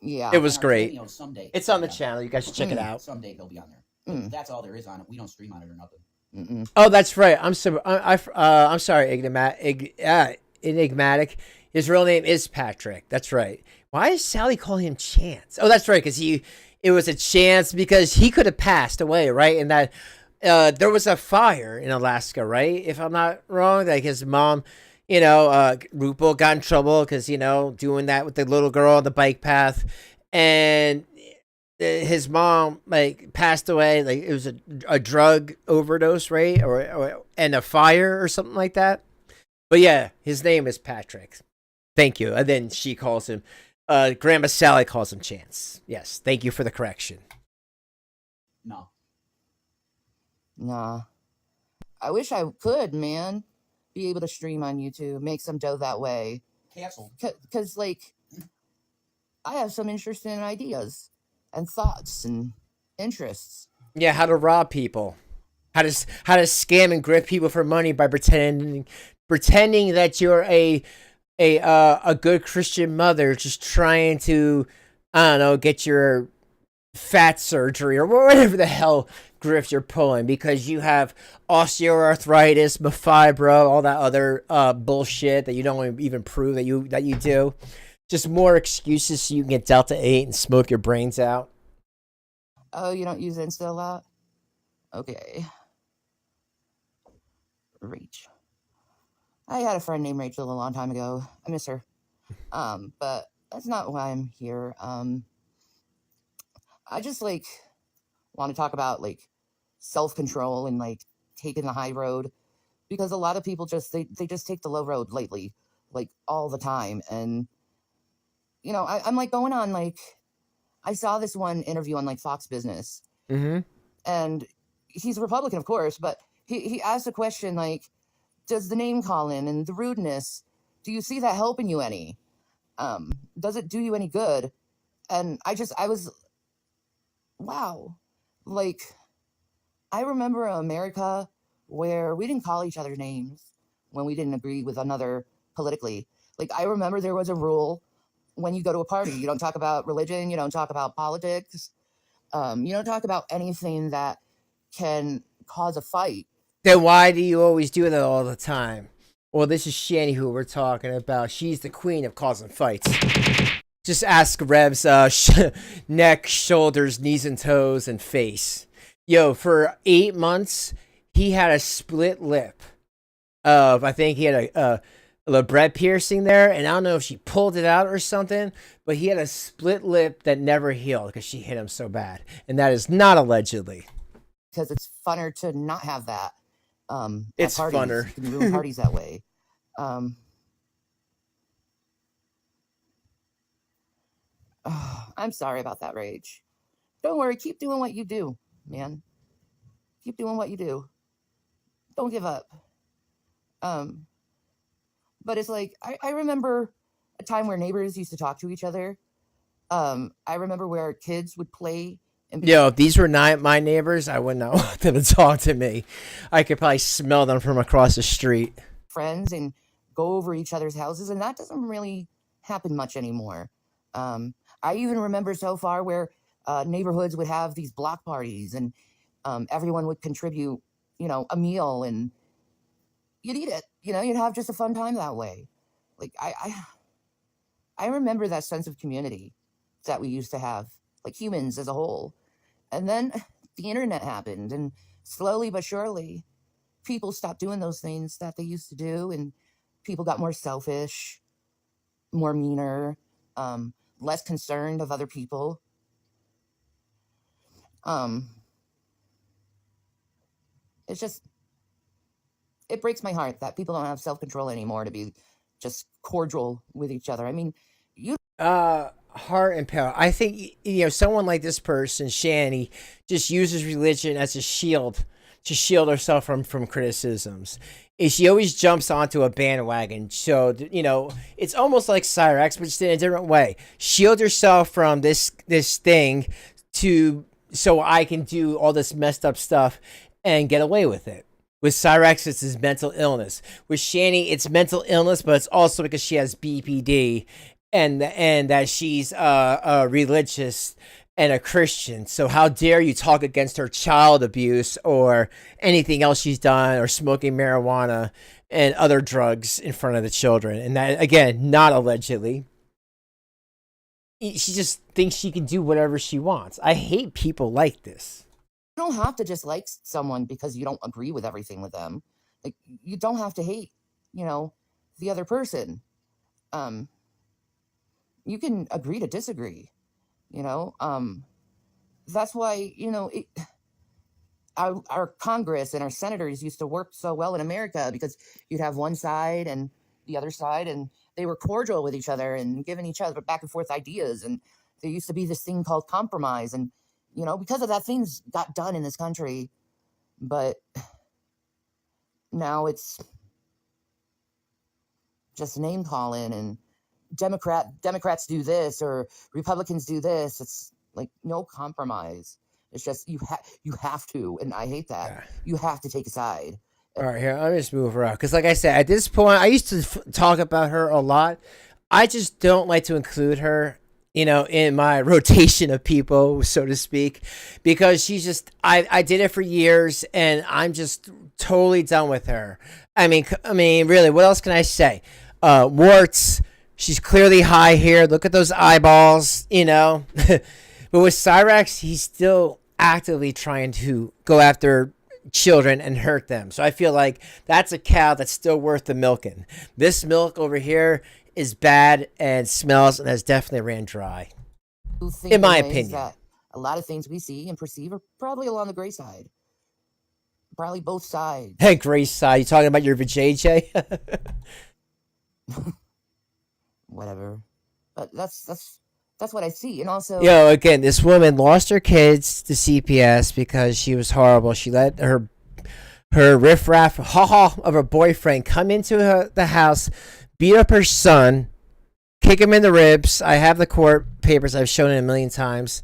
Yeah. It was great. Someday, It's on the channel. You guys should check it out. Someday he'll be on there. That's all there is on it. We don't stream on it or nothing. Oh, that's right. I'm sorry, enigmatic. His real name is Patrick. That's right. Why is Sally calling him Chance? Oh, that's right, because it was a chance because he could have passed away, right? And that there was a fire in Alaska, right? If I'm not wrong, like his mom, Rupo got in trouble because doing that with the little girl on the bike path, and his mom like passed away. Like it was a drug overdose, right? And a fire or something like that. But yeah, his name is Patrick. Thank you. And then she calls him, Grandma Sally calls him Chance. Yes, thank you for the correction. No. Nah. I wish I could, man. Be able to stream on YouTube, make some dough that way. Canceled. Because, like, I have some interesting ideas and thoughts and interests. Yeah, how to rob people. How to scam and grip people for money by pretending that you're a good Christian mother just trying to, I don't know, get your fat surgery or whatever the hell grift you're pulling because you have osteoarthritis, fibro, all that other bullshit that you don't even prove that you do. Just more excuses so you can get Delta 8 and smoke your brains out. Oh, you don't use Insta a lot? Okay. Rach. I had a friend named Rachel a long time ago. I miss her. But that's not why I'm here. I just want to talk about self-control and taking the high road, because a lot of people they just take the low road lately, all the time. And I'm going on I saw this one interview on Fox Business, and he's a Republican, of course, but he asked a question does the name calling and the rudeness, do you see that helping you any? Does it do you any good? And I was, wow. I remember America where we didn't call each other names when we didn't agree with another politically. I remember there was a rule when you go to a party, you don't talk about religion, you don't talk about politics, you don't talk about anything that can cause a fight. Then why do you always do that all the time? Well, this is Shani who we're talking about. She's the queen of causing fights. Just ask Rev's neck, shoulders, knees and toes, and face. Yo, for 8 months, he had a split lip. I think he had a bread piercing there, and I don't know if she pulled it out or something, but he had a split lip that never healed because she hit him so bad. And that is not allegedly. Because it's funner to not have that. It's parties. funner. You can ruin parties that way. I'm sorry about that, Rage. Don't worry. Keep doing what you do, man. Keep doing what you do. Don't give up. But it's I remember a time where neighbors used to talk to each other. I remember where kids would play. Yo, if these were not my neighbors, I wouldn't want them to talk to me. I could probably smell them from across the street. Friends and go over each other's houses, and that doesn't really happen much anymore. I even remember so far where neighborhoods would have these block parties, and everyone would contribute, a meal, and you'd eat it. You'd have just a fun time that way. I remember that sense of community that we used to have, humans as a whole. And then the internet happened, and slowly but surely, people stopped doing those things that they used to do, and people got more selfish, more meaner, less concerned of other people. It's just, it breaks my heart that people don't have self-control anymore to be just cordial with each other. I mean, heart and power. I think someone like this person, Shani, just uses religion as a shield to shield herself from criticisms. She always jumps onto a bandwagon. So it's almost like Cyraxx, but just in a different way. Shield yourself from this thing so I can do all this messed up stuff and get away with it. With Cyraxx, it's his mental illness. With Shani, it's mental illness, but it's also because she has BPD. And that she's religious and a Christian. So how dare you talk against her child abuse or anything else she's done, or smoking marijuana and other drugs in front of the children? And that, again, not allegedly. She just thinks she can do whatever she wants. I hate people like this. You don't have to just like someone because you don't agree with everything with them. Like, you don't have to hate, the other person. You can agree to disagree, that's why, our Congress and our senators used to work so well in America, because you'd have one side and the other side, and they were cordial with each other and giving each other back and forth ideas. And there used to be this thing called compromise. And, because of that, things got done in this country. But now it's just name calling, and Democrats do this or Republicans do this. It's like no compromise. It's just you have to, and I hate that. Yeah. You have to take a side. All right, here, I'll just move her out. Because like I said, at this point, I used to talk about her a lot. I just don't like to include her, in my rotation of people, so to speak. Because she's just, I did it for years, and I'm just totally done with her. I mean, really, what else can I say? Warts, she's clearly high here. Look at those eyeballs, But with Cyraxx, he's still actively trying to go after children and hurt them. So I feel like that's a cow that's still worth the milking. This milk over here is bad and smells and has definitely ran dry, in my opinion. A lot of things we see and perceive are probably along the gray side. Probably both sides. Hey, gray side. You talking about your vajayjay? Whatever. But that's what I see. And also, again, this woman lost her kids to CPS because she was horrible. She let her riffraff of her boyfriend come into the house, beat up her son, kick him in the ribs. I have the court papers. I've shown it a million times.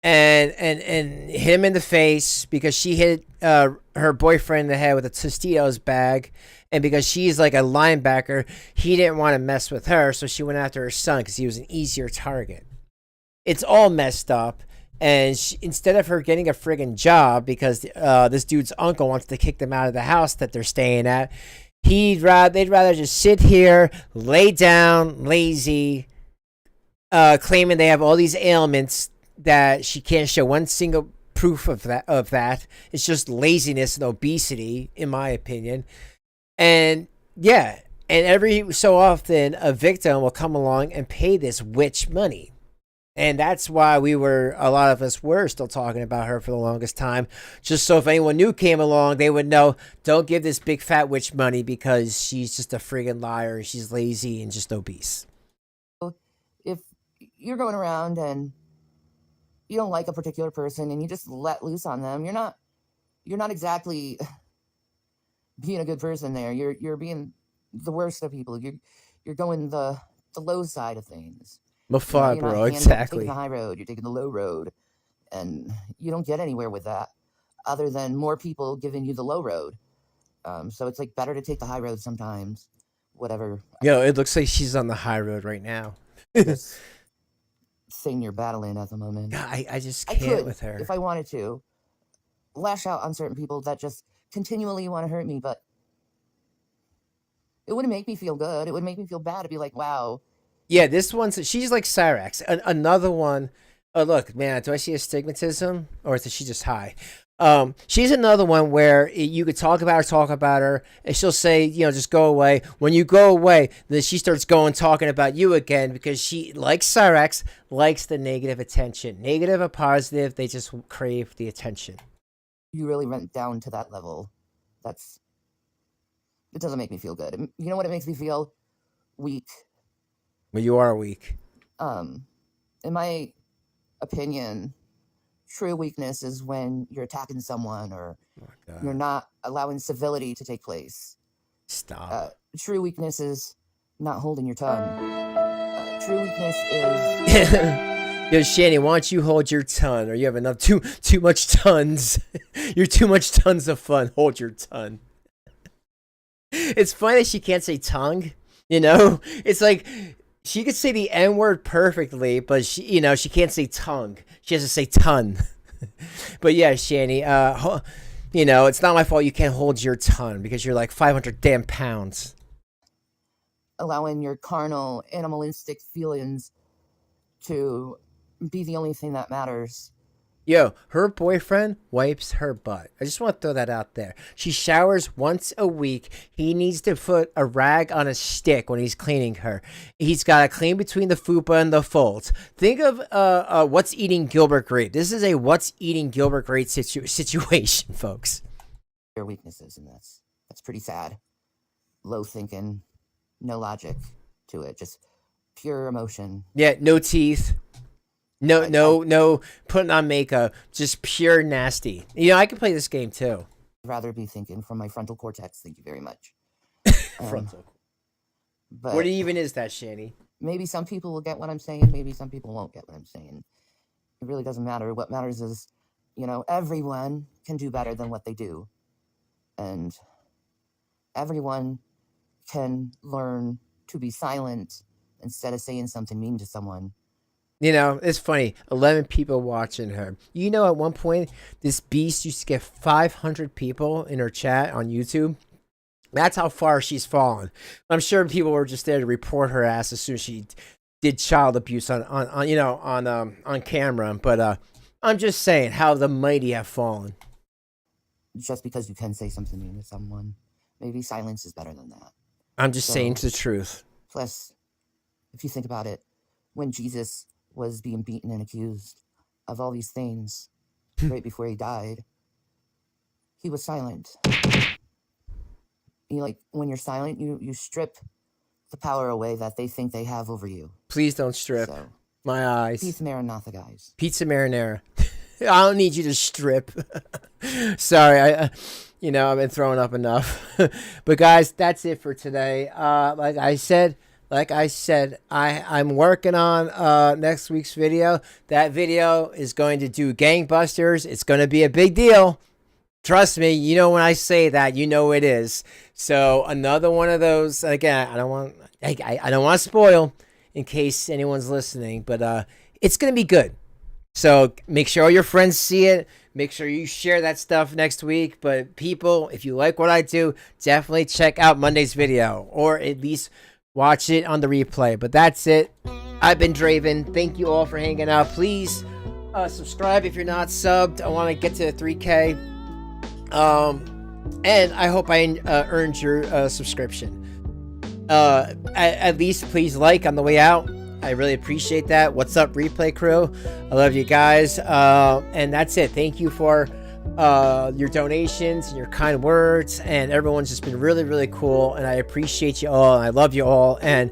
And hit him in the face because she hit her boyfriend in the head with a Tostitos bag. And because she's like a linebacker, he didn't want to mess with her, so she went after her son because he was an easier target. It's all messed up. And instead of her getting a friggin' job because this dude's uncle wants to kick them out of the house that they're staying at, they'd rather just sit here, lay down, lazy, claiming they have all these ailments that she can't show one single proof of that. It's just laziness and obesity, in my opinion. And yeah, and every so often a victim will come along and pay this witch money. And that's why a lot of us were still talking about her for the longest time. Just so if anyone new came along, they would know, don't give this big fat witch money because she's just a friggin' liar. She's lazy and just obese. If you're going around and you don't like a particular person and you just let loose on them, you're not exactly being a good person there. You're being the worst of people. You're going the low side of things. Mafia, bro, exactly. You're taking the high road, you're taking the low road, and you don't get anywhere with that other than more people giving you the low road. So it's like better to take the high road sometimes. Whatever. It looks like she's on the high road right now. This thing you're battling at the moment. I just can't with her. If I wanted to lash out on certain people that just continually want to hurt me, but it wouldn't make me feel good. It would make me feel bad to be like, wow. Yeah, this one's, she's like Cyraxx. Another one, oh look, man, do I see astigmatism? Or is she just high? She's another one where you could talk about her, and she'll say, just go away. When you go away, then she starts talking about you again because she, like Cyraxx, likes the negative attention. Negative or positive, they just crave the attention. You really went down to that level. It doesn't make me feel good. You know what it makes me feel? Weak. Well, you are weak. In my opinion, true weakness is when you're attacking someone or you're not allowing civility to take place. Stop. True weakness is not holding your tongue. True weakness is... Yo, Shanny, why don't you hold your tongue, or you have enough too much tons. You're too much tons of fun. Hold your tongue. It's funny that she can't say tongue. It's like She could say the N word perfectly, but she can't say tongue. She has to say ton. But yeah, Shani, it's not my fault you can't hold your tongue because you're like 500 damn pounds. Allowing your carnal, animalistic feelings to be the only thing that matters. Yo, her boyfriend wipes her butt. I just want to throw that out there. She showers once a week. He needs to put a rag on a stick when he's cleaning her. He's got to clean between the fupa and the folds. Think of What's Eating Gilbert Grape. This is a What's Eating Gilbert Grape situation, folks. Their weaknesses, and that's pretty sad. Low thinking, no logic to it, just pure emotion. Yeah, no teeth. No putting on makeup, just pure nasty. I can play this game too. I'd rather be thinking from my frontal cortex. Thank you very much. Frontal. But what even is that, Shani? Maybe some people will get what I'm saying. Maybe some people won't get what I'm saying. It really doesn't matter. What matters is, everyone can do better than what they do. And everyone can learn to be silent instead of saying something mean to someone. It's funny. 11 people watching her. At one point, this beast used to get 500 people in her chat on YouTube. That's how far she's fallen. I'm sure people were just there to report her ass as soon as she did child abuse on camera. But I'm just saying how the mighty have fallen. Just because you can say something mean to someone, maybe silence is better than that. I'm just saying the truth. Plus, if you think about it, when Jesus was being beaten and accused of all these things right before he died, he was silent. When you're silent, you strip the power away that they think they have over you. Please don't strip my eyes. Pizza marinara, guys. Pizza marinara. I don't need you to strip. Sorry, I've been throwing up enough. But guys, that's it for today. Like I said, I'm working on next week's video. That video is going to do gangbusters. It's going to be a big deal. Trust me, when I say that, it is. So another one of those. Again, I don't want to spoil in case anyone's listening, but it's going to be good. So make sure all your friends see it. Make sure you share that stuff next week. But people, if you like what I do, definitely check out Monday's video, or at least watch it on the replay. But that's it. I've been Draven. Thank you all for hanging out. Please subscribe if you're not subbed. I want to get to 3K. And I hope I earned your subscription. At least please like on the way out. I really appreciate that. What's up, replay crew? I love you guys. And that's it. Thank you for your donations and your kind words, and everyone's just been really, really cool, and I appreciate you all, and I love you all. And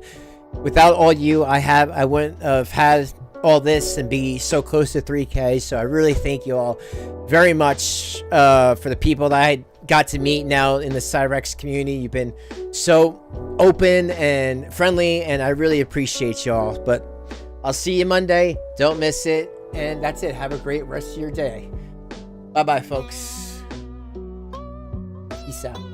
without all you, I wouldn't have had all this and be so close to 3K. So I really thank you all very much for the people that I got to meet now in the Cyraxx community. You've been so open and friendly, and I really appreciate y'all. But I'll see you Monday. Don't miss it. And that's it. Have a great rest of your day. Bye-bye, folks. Peace out.